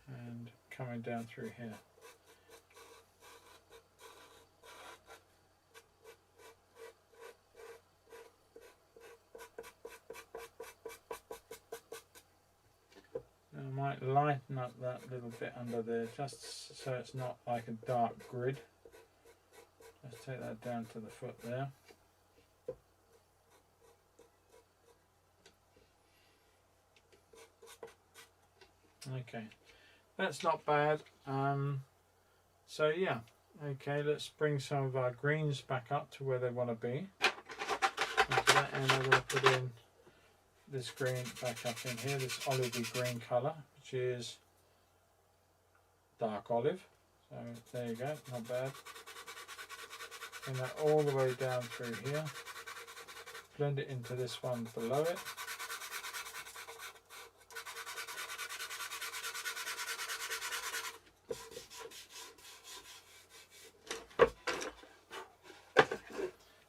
And coming down through here. Now I might lighten up that little bit under there, just so it's not like a dark grid. Let's take that down to the foot there. Okay. That's not bad. So yeah, okay, let's bring some of our greens back up to where they want to be. And to that end, I'm going to put in this green back up in here, this olivey green colour, which is dark olive. So there you go, not bad. Bring that all the way down through here. Blend it into this one below it.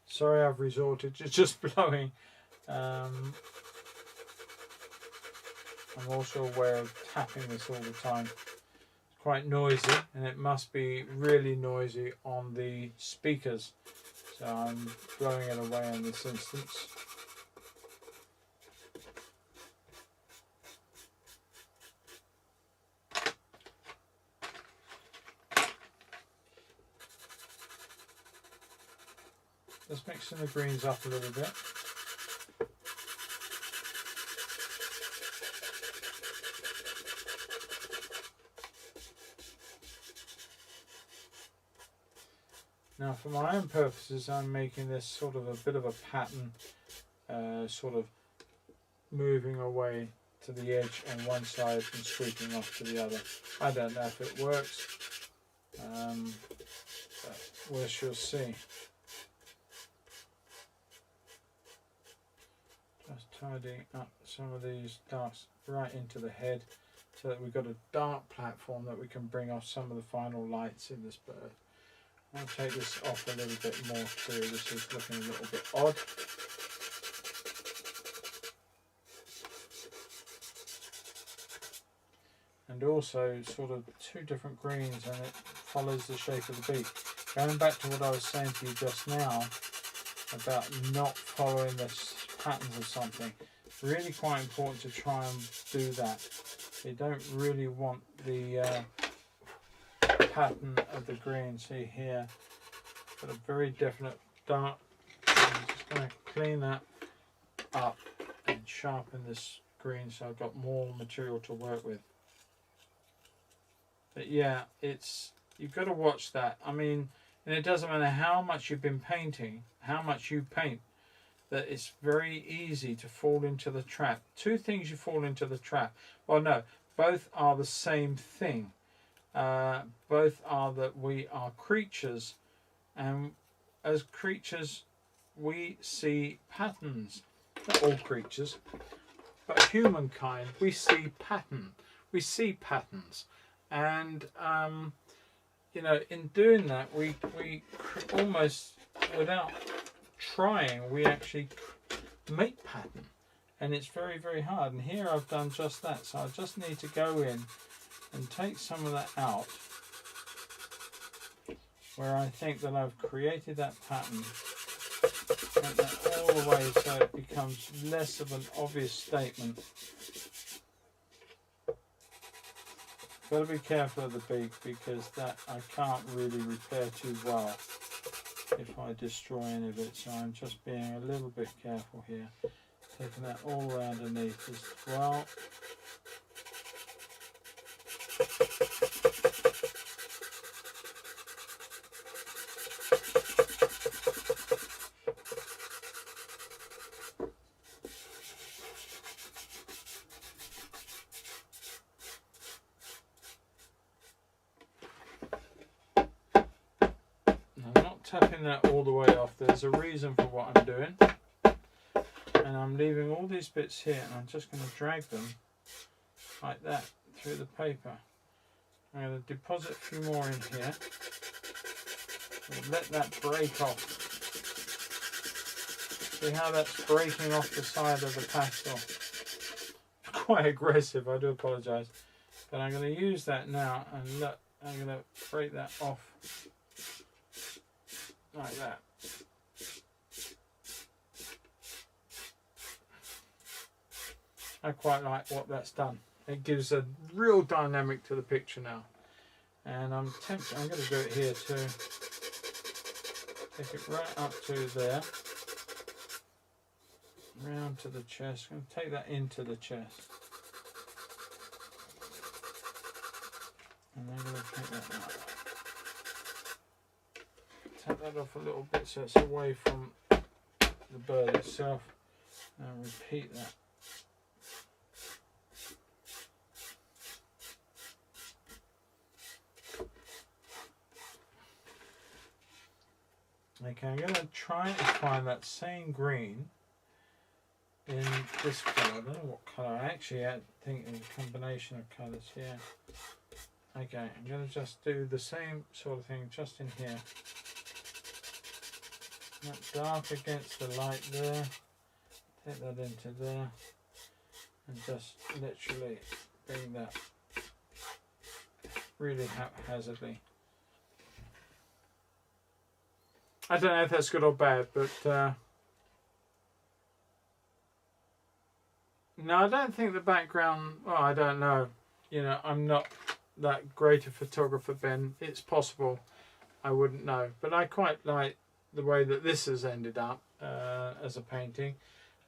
Sorry, I've resorted to just blowing. I'm also aware of tapping this all the time. It's quite noisy, and it must be really noisy on the speakers. So I'm blowing it away in this instance. Just mixing the greens up a little bit. Now for my own purposes, I'm making this sort of a bit of a pattern, sort of moving away to the edge on one side and sweeping off to the other. I don't know if it works, but we shall see. Just tidying up some of these darks right into the head so that we've got a dark platform that we can bring off some of the final lights in this bird. I'll take this off a little bit more too. This is looking a little bit odd. And also sort of two different greens, and it follows the shape of the beak. Going back to what I was saying to you just now about not following the patterns of something, really quite important to try and do that. You don't really want the pattern of the green. See here, got a very definite dark. I'm just going to clean that up and sharpen this green so I've got more material to work with. But yeah, you've got to watch that. I mean, and it doesn't matter how much you've been painting, how much you paint, that it's very easy to fall into the trap. Two things you fall into the trap. Well, no, both are the same thing. Both are that we are creatures, and as creatures we see patterns. Not all creatures, but humankind, we see patterns, and you know, in doing that we almost without trying we actually make pattern, and it's very, very hard. And here I've done just that, so I just need to go in and take some of that out where I think that I've created that pattern, and that all the way so it becomes less of an obvious statement. Got to be careful of the beak, because that I can't really repair too well if I destroy any of it, so I'm just being a little bit careful here. Taking that all around underneath as well. Tapping that all the way off. There's a reason for what I'm doing, and I'm leaving all these bits here, and I'm just going to drag them like that through the paper. I'm going to deposit a few more in here and let that break off. See how that's breaking off the side of the pastel? Quite aggressive, I do apologise, but I'm going to use that now, and look, I'm going to break that off like that. I quite like what that's done. It gives a real dynamic to the picture now. And I'm tempted, I'm going to do it here too. Take it right up to there. Round to the chest. I'm going to take that into the chest. And I'm going to take that out. Take that off a little bit so it's away from the bird itself, and repeat that. Okay, I'm going to try and find that same green in this colour. I don't know what colour. I actually think it's a combination of colours here. Okay, I'm going to just do the same sort of thing just in here. That dark against the light there, take that into there, and just literally bring that really haphazardly. I don't know if that's good or bad, but no, I don't think the background, well, I don't know. You know, I'm not that great a photographer, Ben. It's possible, I wouldn't know. But I quite like the way that this has ended up as a painting.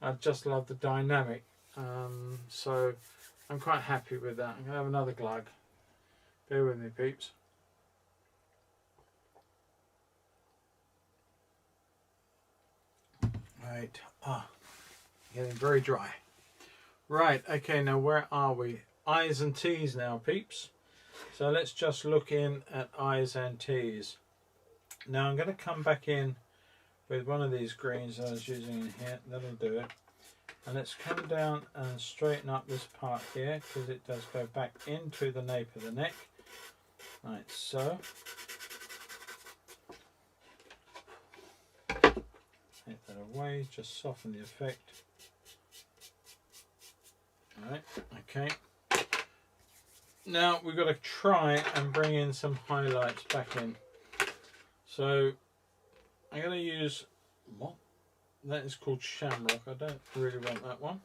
I just love the dynamic, so I'm quite happy with that. I'm going to have another glug. Bear with me, peeps. Right, getting very dry. Right, okay, now where are we? I's and T's now, peeps. So let's just look in at I's and T's. Now I'm going to come back in with one of these greens I was using in here. That'll do it. And let's come down and straighten up this part here, because it does go back into the nape of the neck. Like so. Take that away, just soften the effect. Alright, okay. Now we've got to try and bring in some highlights back in. So I'm going to use, what? That is called Shamrock. I don't really want that one.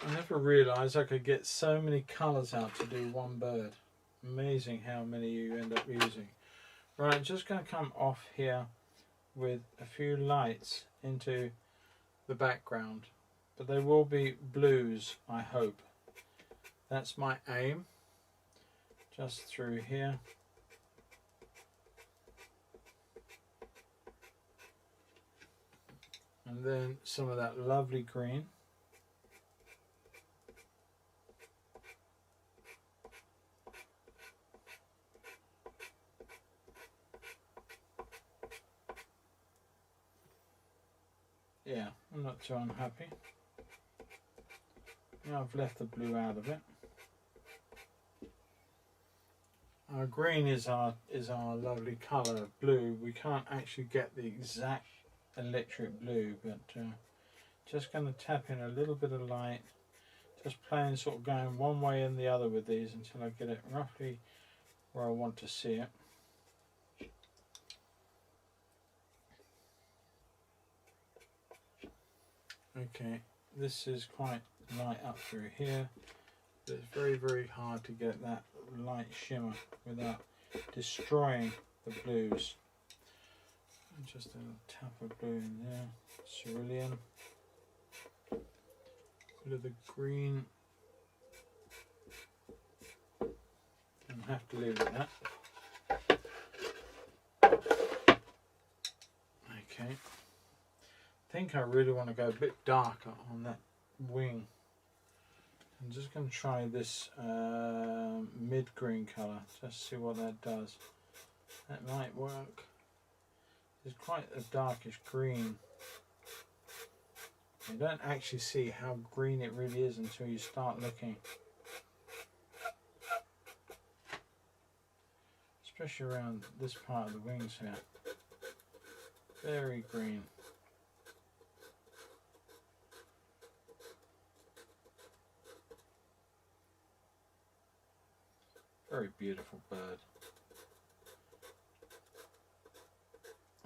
I never realised I could get so many colours out to do one bird. Amazing how many you end up using. Right, just going to come off here with a few lights into the background. But they will be blues, I hope. That's my aim. Just through here. And then some of that lovely green. Yeah, I'm not too unhappy. Now I've left the blue out of it. Our green is our lovely colour of blue. We can't actually get the exact electric blue, but just going to tap in a little bit of light, just playing, sort of going one way and the other with these until I get it roughly where I want to see it. Okay, this is quite light up through here. It's very, very hard to get that light shimmer without destroying the blues. Just a little tap of blue in there, cerulean, bit of the green, and have to leave it at that. Okay, I think I really want to go a bit darker on that wing. I'm just going to try this mid-green colour, just see what that does. That might work. It's quite a darkish green. You don't actually see how green it really is until you start looking. Especially around this part of the wings here. Very green. Very beautiful bird.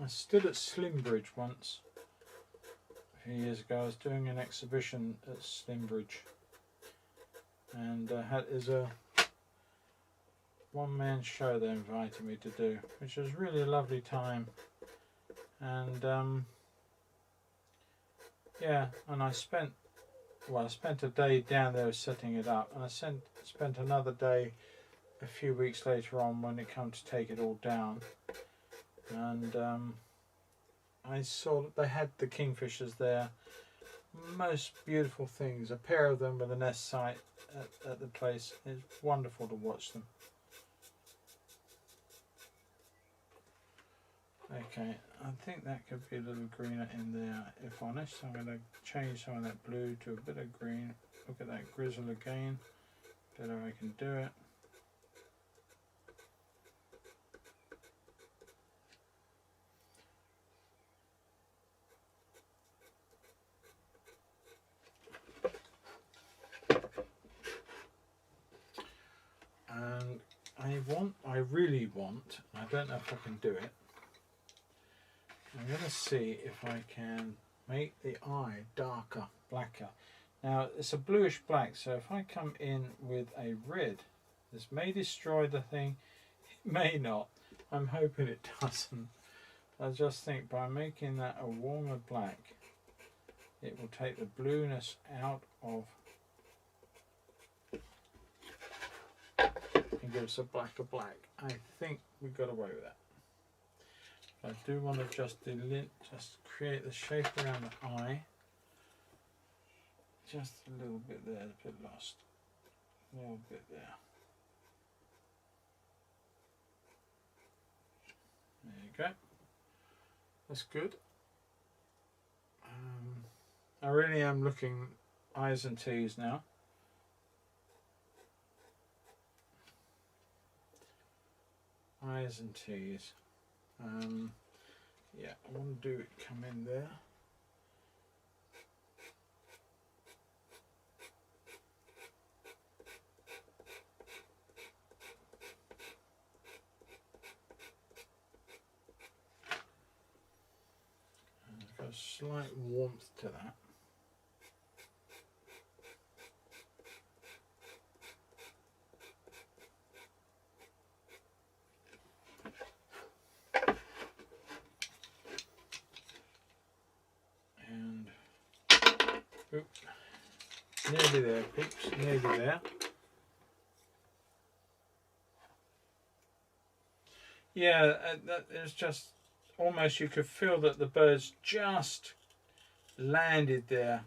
I stood at Slimbridge once, a few years ago. I was doing an exhibition at Slimbridge, and is a one-man show they invited me to do, which was really a lovely time. And yeah, and I spent a day down there setting it up, and I spent another day a few weeks later on when it came to take it all down. And I saw that they had the kingfishers there. Most beautiful things. A pair of them with a nest site at the place. It's wonderful to watch them. Okay, I think that could be a little greener in there, if honest. I'm going to change some of that blue to a bit of green. Look at that grizzle again. Better I can do it. And I really want, I don't know if I can do it, I'm going to see if I can make the eye darker, blacker. Now it's a bluish black, so if I come in with a red, this may destroy the thing, it may not. I'm hoping it doesn't. I just think by making that a warmer black, it will take the blueness out of and give us a blacker black. I think we got away with that. I do want to just create the shape around the eye. Just a little bit there, a bit lost. A little bit there. There you go. That's good. I really am looking I's and T's now. I's and T's. Yeah, I want to do it come in there. And there's got a slight warmth to that. Oops. Nearly there, peeps, nearly there. Yeah, it's just almost, you could feel that the bird's just landed there,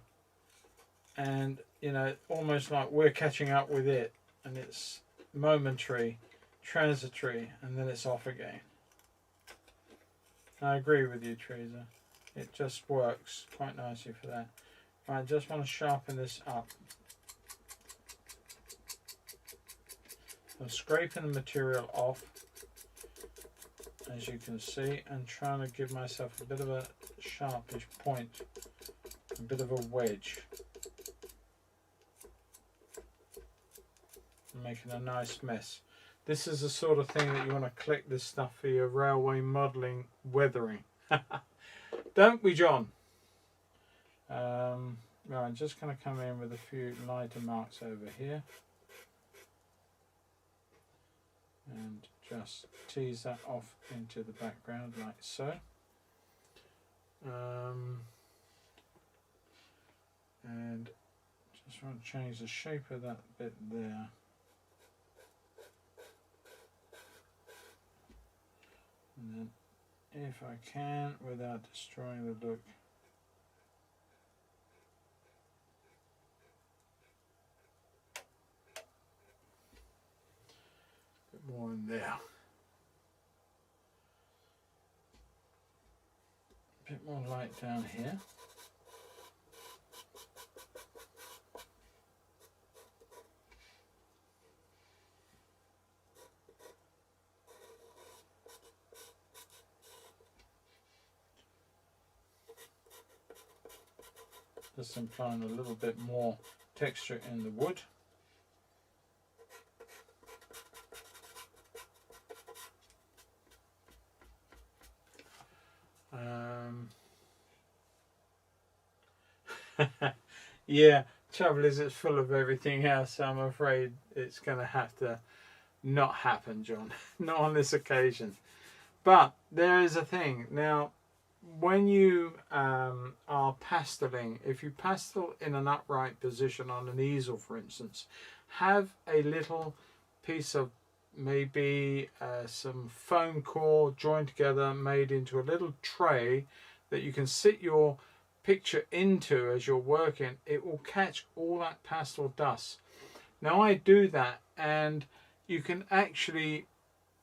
and you know, almost like we're catching up with it, and it's momentary, transitory, and then it's off again. I agree with you, Teresa. It just works quite nicely for that. I just want to sharpen this up. I'm scraping the material off, as you can see, and trying to give myself a bit of a sharpish point, a bit of a wedge. I'm making a nice mess. This is the sort of thing that you want to collect this stuff for your railway modelling weathering. Don't we, John? Right, I'm just going to come in with a few lighter marks over here and just tease that off into the background like so. And just want to change the shape of that bit there. And then if I can, without destroying the look, a bit more in there. A bit more light down here. Just implying a little bit more texture in the wood. Yeah, trouble is it's full of everything else, so I'm afraid it's going to have to not happen, John. Not on this occasion. But there is a thing. Now, when you are pasteling, if you pastel in an upright position on an easel, for instance, have a little piece of maybe some foam core joined together, made into a little tray that you can sit your picture into as you're working. It will catch all that pastel dust. Now I do that, and you can actually,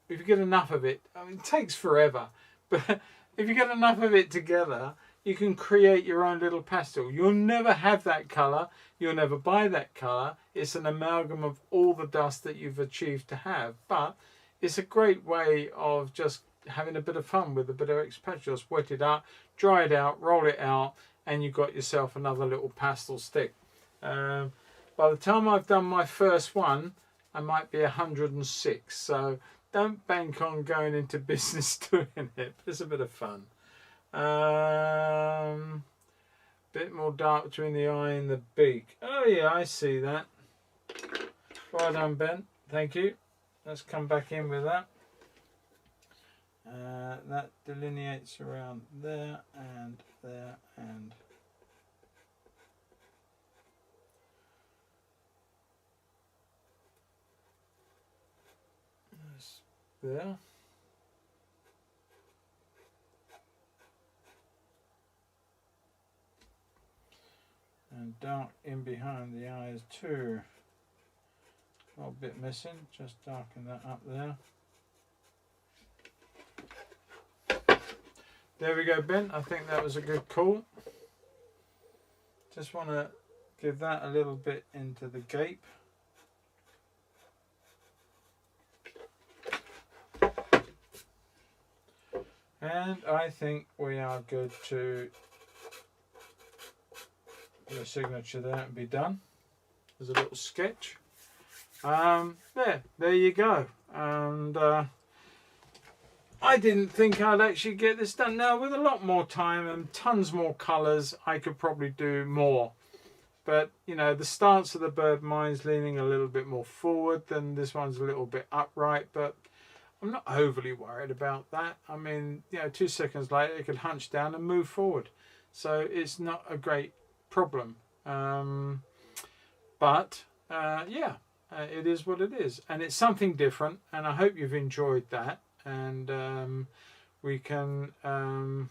if you get enough of it, I mean, it takes forever, but if you get enough of it together, you can create your own little pastel. You'll never have that colour, you'll never buy that colour. It's an amalgam of all the dust that you've achieved to have, but it's a great way of just having a bit of fun with a bit of extra. Just wet it up, dry it out, roll it out, and you've got yourself another little pastel stick. By the time I've done my first one, I might be 106, so don't bank on going into business doing it. It's a bit of fun. Bit more dark between the eye and the beak. Oh yeah, I see that. Well done, Ben. Thank you. Let's come back in with that. That delineates around there and there and there. And dark in behind the eyes too. A little bit missing, just darken that up there. There we go, Ben. I think that was a good call. Just want to give that a little bit into the gape. And I think we are good to put a signature there and be done. There's a little sketch. There you go. And I didn't think I'd actually get this done. Now, with a lot more time and tons more colours, I could probably do more. But, you know, the stance of the bird, mine's leaning a little bit more forward than this one's a little bit upright. But I'm not overly worried about that. I mean, you know, 2 seconds later, it could hunch down and move forward. So it's not a great problem. It is what it is. And it's something different. And I hope you've enjoyed that. And we can...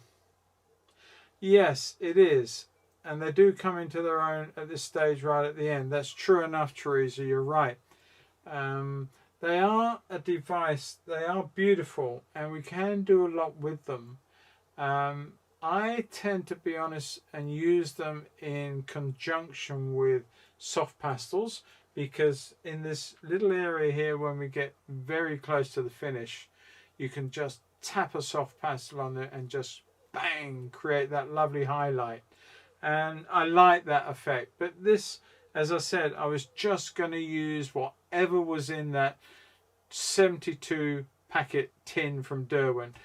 yes, it is. And they do come into their own at this stage right at the end. That's true enough, Teresa. You're right. They are a device. They are beautiful. And we can do a lot with them. I tend to be honest and use them in conjunction with soft pastels, because in this little area here, when we get very close to the finish, you can just tap a soft pastel on it and just bang, create that lovely highlight. And I like that effect. But this, as I said, I was just going to use whatever was in that 72 packet tin from Derwent.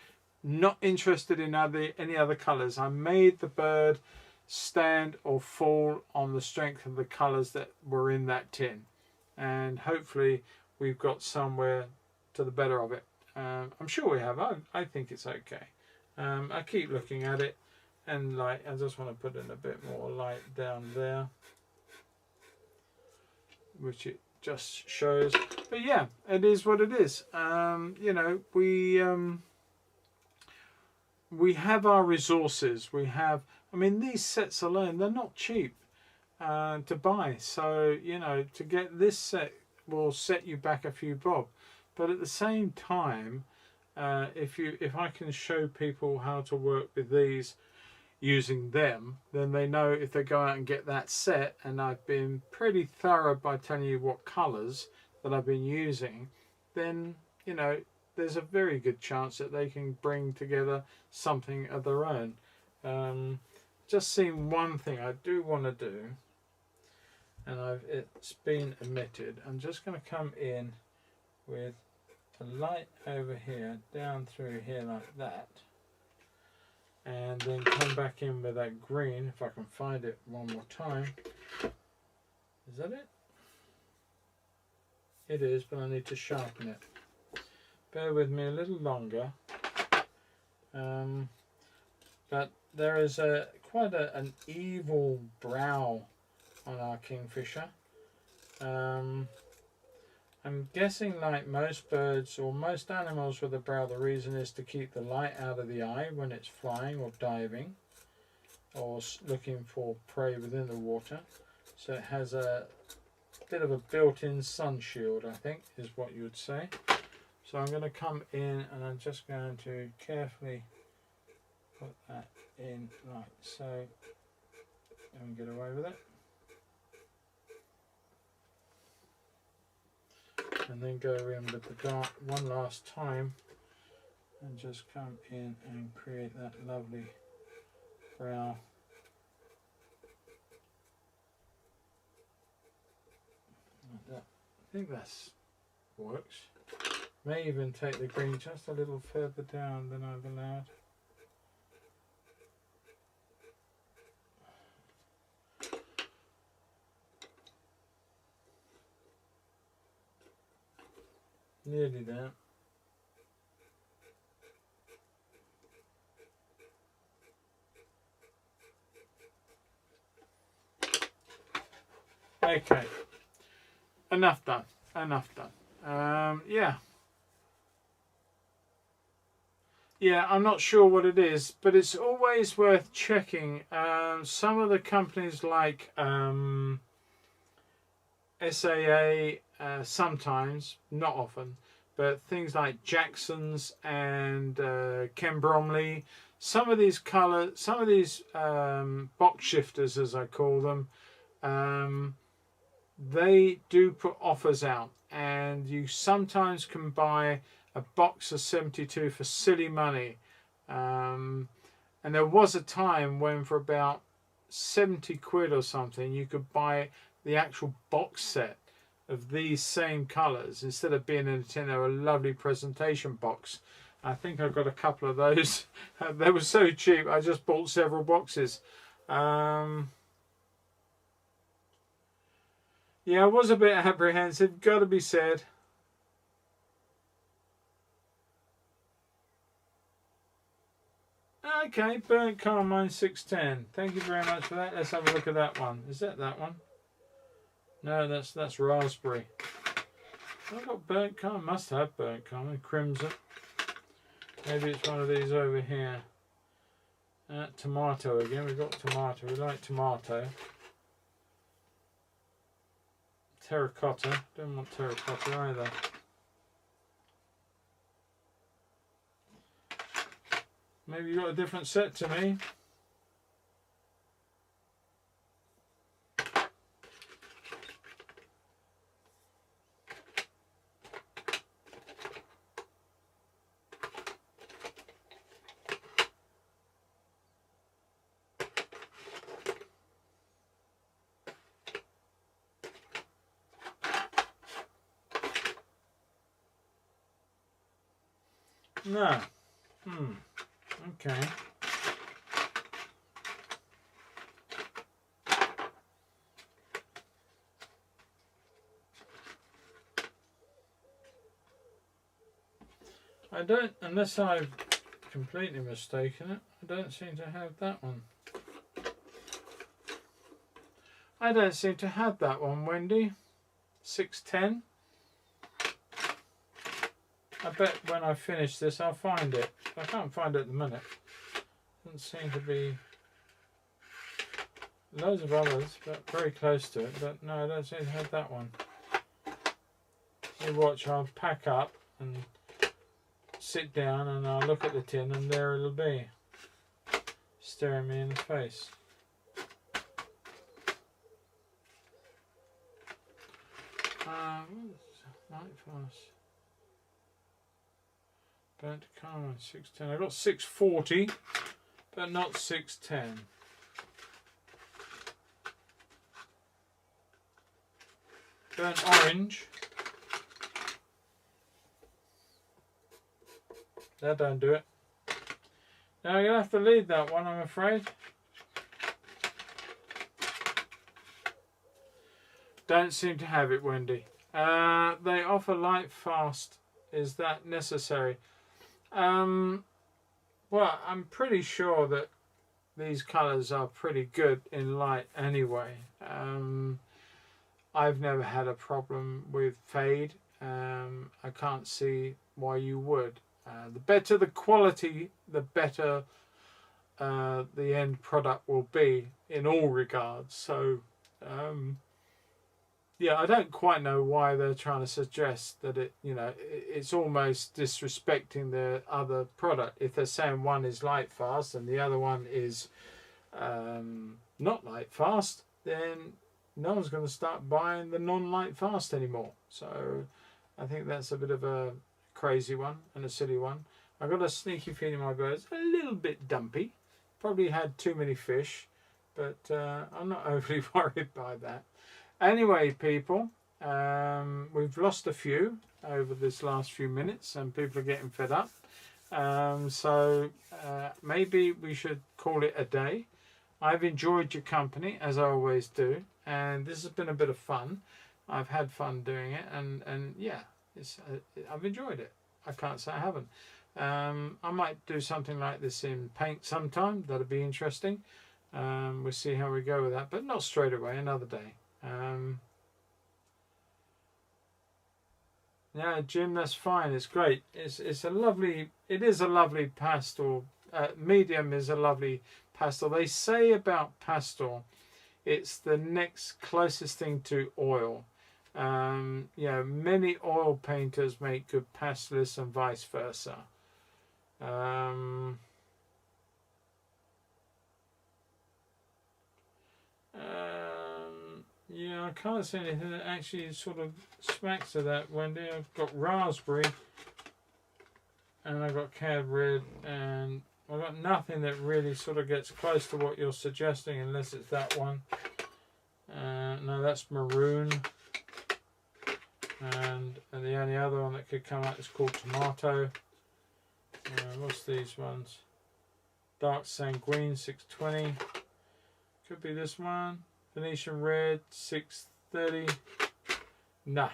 Not interested in any other colours. I made the bird stand or fall on the strength of the colours that were in that tin. And hopefully we've got somewhere to the better of it. I'm sure we have. I think it's okay. I keep looking at it, and like I just want to put in a bit more light down there, which it just shows. But yeah, it is what it is. You know, we have our resources. We have, I mean, these sets alone, they're not cheap to buy. So, you know, to get this set will set you back a few bob. But at the same time, if I can show people how to work with these using them, then they know if they go out and get that set, and I've been pretty thorough by telling you what colours that I've been using, then, you know, there's a very good chance that they can bring together something of their own. Just seen one thing I do want to do, and it's been omitted. I'm just going to come in with a light over here, down through here like that, and then come back in with that green, if I can find it one more time. Is that it? It is, but I need to sharpen it. Bear with me a little longer. But there is quite an evil brow on our Kingfisher. I'm guessing, like most birds or most animals with a brow, the reason is to keep the light out of the eye when it's flying or diving or looking for prey within the water. So it has a bit of a built-in sun shield, I think, is what you would say. So I'm going to come in and I'm just going to carefully put that in like so, and get away with it. And then go in with the dark one last time and just come in and create that lovely brow. Like that. I think that works. May even take the green just a little further down than I've allowed. Nearly there. Okay. Enough done. Enough done. Yeah. Yeah, I'm not sure what it is, but it's always worth checking. Some of the companies like SAA, sometimes, not often, but things like Jackson's and Ken Bromley, some of these box shifters, as I call them, they do put offers out, and you sometimes can buy a box of 72 for silly money. And there was a time when for about 70 quid or something you could buy the actual box set of these same colours instead of being in a tin. They were a lovely presentation box. I think I got a couple of those. They were so cheap, I just bought several boxes. Yeah, I was a bit apprehensive, got to be said. Okay, Burnt Carmine 610. Thank you very much for that. Let's have a look at that one. Is that one? No, that's raspberry. I've got Burnt Carmine. Must have Burnt Carmine. Crimson. Maybe it's one of these over here. Tomato again. We've got tomato. We like tomato. Terracotta. Don't want terracotta either. Maybe you got a different set to me. No. Okay. I don't, unless I've completely mistaken it, I don't seem to have that one. I don't seem to have that one, Wendy. 610. I bet when I finish this I'll find it. I can't find it at the minute. Doesn't seem to be. Loads of others, but very close to it. But no, I don't seem to have that one. You watch, I'll pack up and sit down and I'll look at the tin and there it'll be. Staring me in the face. Light fast. Burnt Carmine 610. I got 640, but not 610. Burnt orange. That don't do it. Now you'll have to leave that one, I'm afraid. Don't seem to have it, Wendy. They offer light fast. Is that necessary? Well, I'm pretty sure that these colours are pretty good in light anyway. I've never had a problem with fade. I can't see why you would. The better the quality, the better the end product will be in all regards. So, yeah, I don't quite know why they're trying to suggest that it's almost disrespecting the other product. If they're saying one is light fast and the other one is not light fast, then no one's going to start buying the non-light fast anymore. So I think that's a bit of a crazy one and a silly one. I've got a sneaky feeling my bird's a little bit dumpy. Probably had too many fish, but I'm not overly worried by that. Anyway, people, we've lost a few over this last few minutes and people are getting fed up. So maybe we should call it a day. I've enjoyed your company, as I always do, and this has been a bit of fun. I've had fun doing it, and yeah, I've enjoyed it. I can't say I haven't. I might do something like this in paint sometime. That'll be interesting. We'll see how we go with that, but not straight away, another day. Yeah, Jim, that's fine. It's great. It's a lovely. It is a lovely pastel. Medium is a lovely pastel. They say about pastel, it's the next closest thing to oil. Many oil painters make good pastelists and vice versa. Yeah, I can't see anything that actually sort of smacks of that, Wendy. I've got raspberry, and I've got cad red, and I've got nothing that really sort of gets close to what you're suggesting, unless it's that one. No, that's maroon. And the only other one that could come out is called tomato. What's these ones? Dark sanguine 620. Could be this one. Venetian red 630. Nah.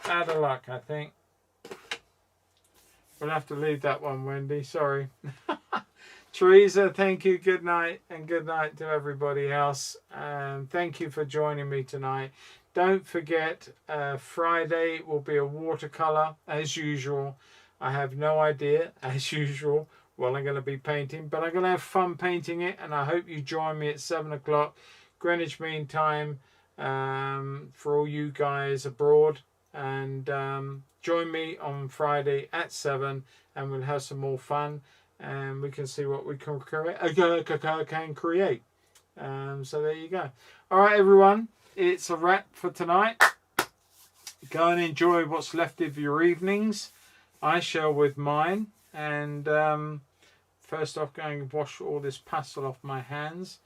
Out of luck, I think. We'll have to leave that one, Wendy. Sorry. Teresa, thank you. Good night, and good night to everybody else. Thank you for joining me tonight. Don't forget, Friday will be a watercolor as usual. I have no idea, as usual, what I'm going to be painting, but I'm going to have fun painting it, and I hope you join me at 7 o'clock Greenwich Mean Time for all you guys abroad. And join me on Friday at 7, and we'll have some more fun, and we can see what we can create. So there you go. All right, everyone. It's a wrap for tonight. Go and enjoy what's left of your evenings. I shall with mine. And first off, going to wash all this pastel off my hands.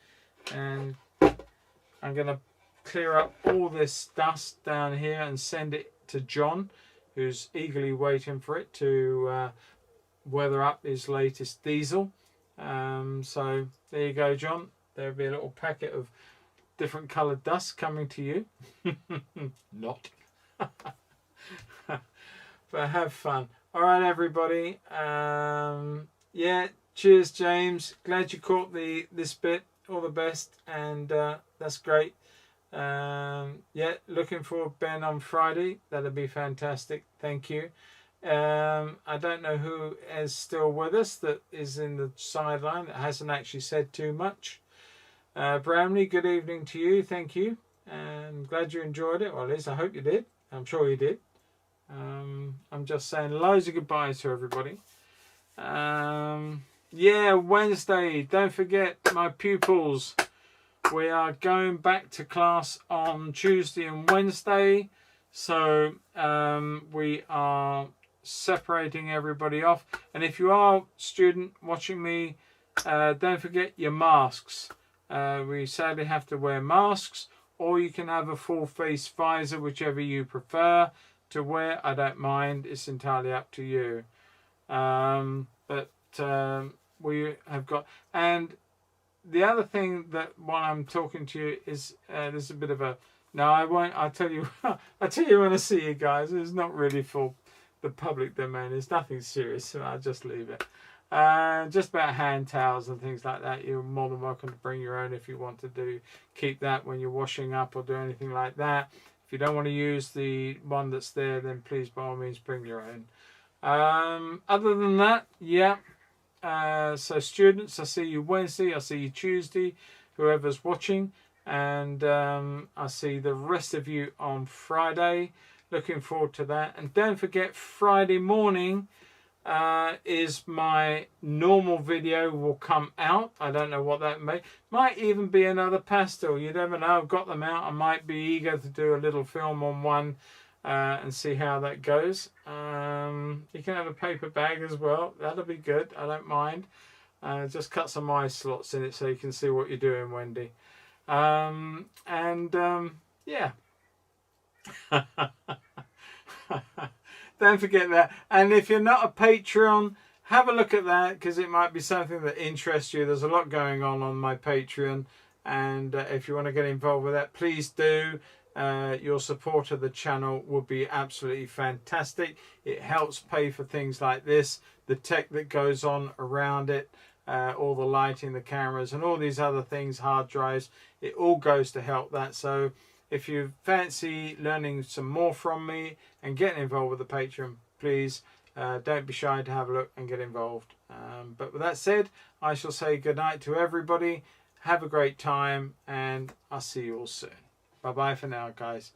And I'm going to clear up all this dust down here and send it to John, who's eagerly waiting for it to weather up his latest diesel. So there you go, John. There'll be a little packet of different coloured dust coming to you. Not. But have fun. All right, everybody. Yeah, cheers, James. Glad you caught this bit. All the best, and that's great. Yeah, looking for Ben on Friday. That'll be fantastic. Thank you. I don't know who is still with us that is in the sideline that hasn't actually said too much. Brownlee, good evening to you. Thank you. I'm glad you enjoyed it. Well, at least I hope you did. I'm sure you did. I'm just saying loads of goodbyes to everybody. Yeah, Wednesday. Don't forget my pupils. We are going back to class on Tuesday and Wednesday. So we are separating everybody off. And if you are a student watching me, don't forget your masks. We sadly have to wear masks, or you can have a full face visor, whichever you prefer to wear. I don't mind. It's entirely up to you. But we have got, and the other thing that while I'm talking to you is there's a bit of a, no, I won't. I'll tell you. I'll tell you when I see you guys. It's not really for the public domain. It's nothing serious, so I'll just leave it. Just about hand towels and things like that. You're more than welcome to bring your own if you want to keep that when you're washing up or do anything like that. If you don't want to use the one that's there, then please by all means bring your own. Other than that, yeah. So students, I see you Wednesday, I see you Tuesday, whoever's watching, and I see the rest of you on Friday. Looking forward to that. And don't forget, Friday morning is my normal video will come out. I don't know what that might even be another pastel. You never know. I've got them out. I might be eager to do a little film on one and see how that goes. You can have a paper bag as well. That'll be good. I don't mind. Just cut some eye slots in it so you can see what you're doing, Wendy. Yeah. Don't forget that. And if you're not a Patreon, have a look at that, because it might be something that interests you. There's a lot going on my Patreon, and if you want to get involved with that, please do. Your support of the channel would be absolutely fantastic. It helps pay for things like this, the tech that goes on around it, all the lighting, the cameras, and all these other things, hard drives. It all goes to help that. So if you fancy learning some more from me and getting involved with the Patreon, please don't be shy to have a look and get involved. But with that said, I shall say good night to everybody. Have a great time, and I'll see you all soon. Bye bye for now, guys.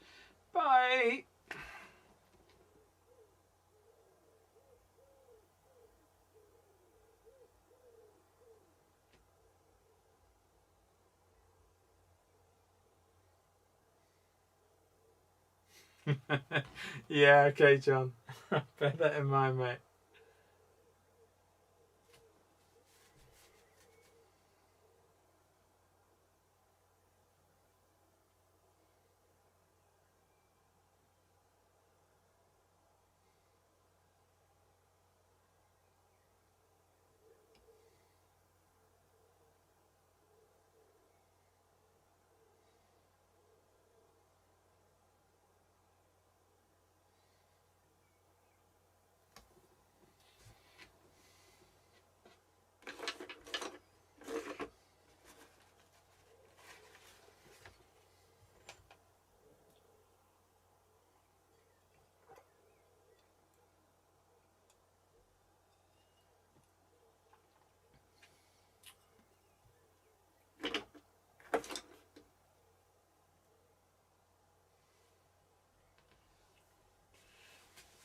Bye. Yeah, okay, John. Bear that in mind, mate.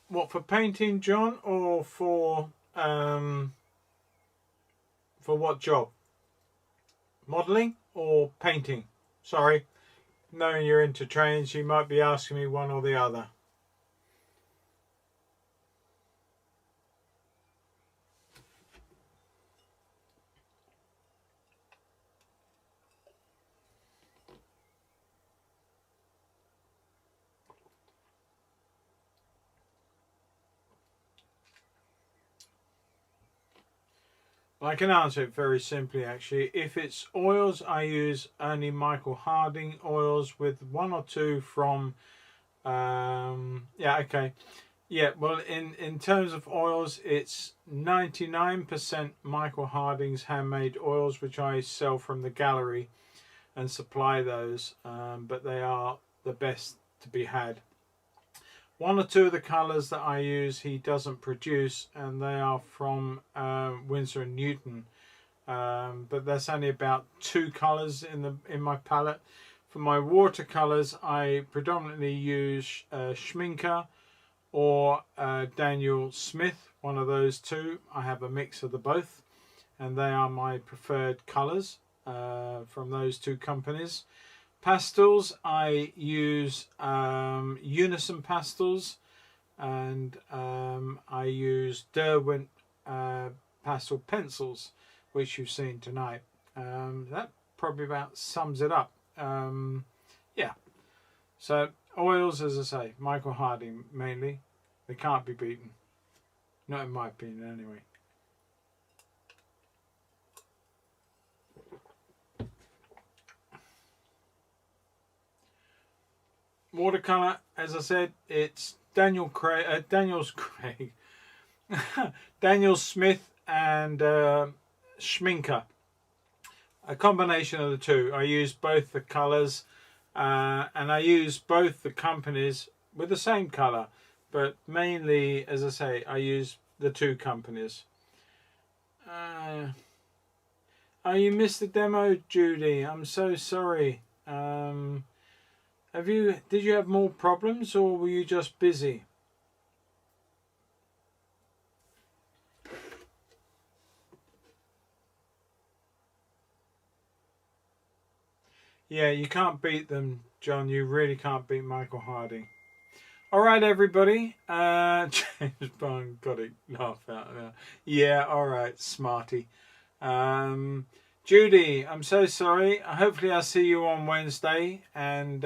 What, for painting, John, or for what job? Modelling or painting? Sorry, knowing you're into trains, you might be asking me one or the other. I can answer it very simply, actually. If it's oils, I use only Michael Harding oils with one or two from yeah, okay. Yeah, well, in terms of oils, it's 99% Michael Harding's handmade oils, which I sell from the gallery and supply those, but they are the best to be had. One or two of the colours that I use he doesn't produce, and they are from Winsor and Newton, but that's only about 2 colours in my palette. For my watercolours, I predominantly use Schminker or Daniel Smith, one of those two. I have a mix of the both, and they are my preferred colours from those 2 companies. Pastels, I use Unison Pastels, and I use Derwent Pastel Pencils, which you've seen tonight. That probably about sums it up. Yeah, so oils, as I say, Michael Harding mainly. They can't be beaten, not in my opinion anyway. Watercolor, as I said, it's Daniel Smith and Schminker, a combination of the 2. I use both the colors, and I use both the companies with the same color, but mainly, as I say, I use the 2 companies. Oh, you missed the demo, Judy. I'm so sorry. Did you have more problems, or were you just busy? Yeah, you can't beat them, John. You really can't beat Michael Harding. All right, everybody. James Bond got it. Laugh out there. Yeah, all right, smarty. Judy, I'm so sorry. Hopefully I'll see you on Wednesday. And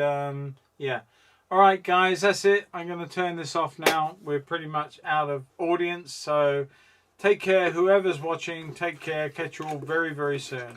yeah. All right, guys, that's it. I'm going to turn this off now. We're pretty much out of audience. So take care. Whoever's watching, take care. Catch you all very, very soon.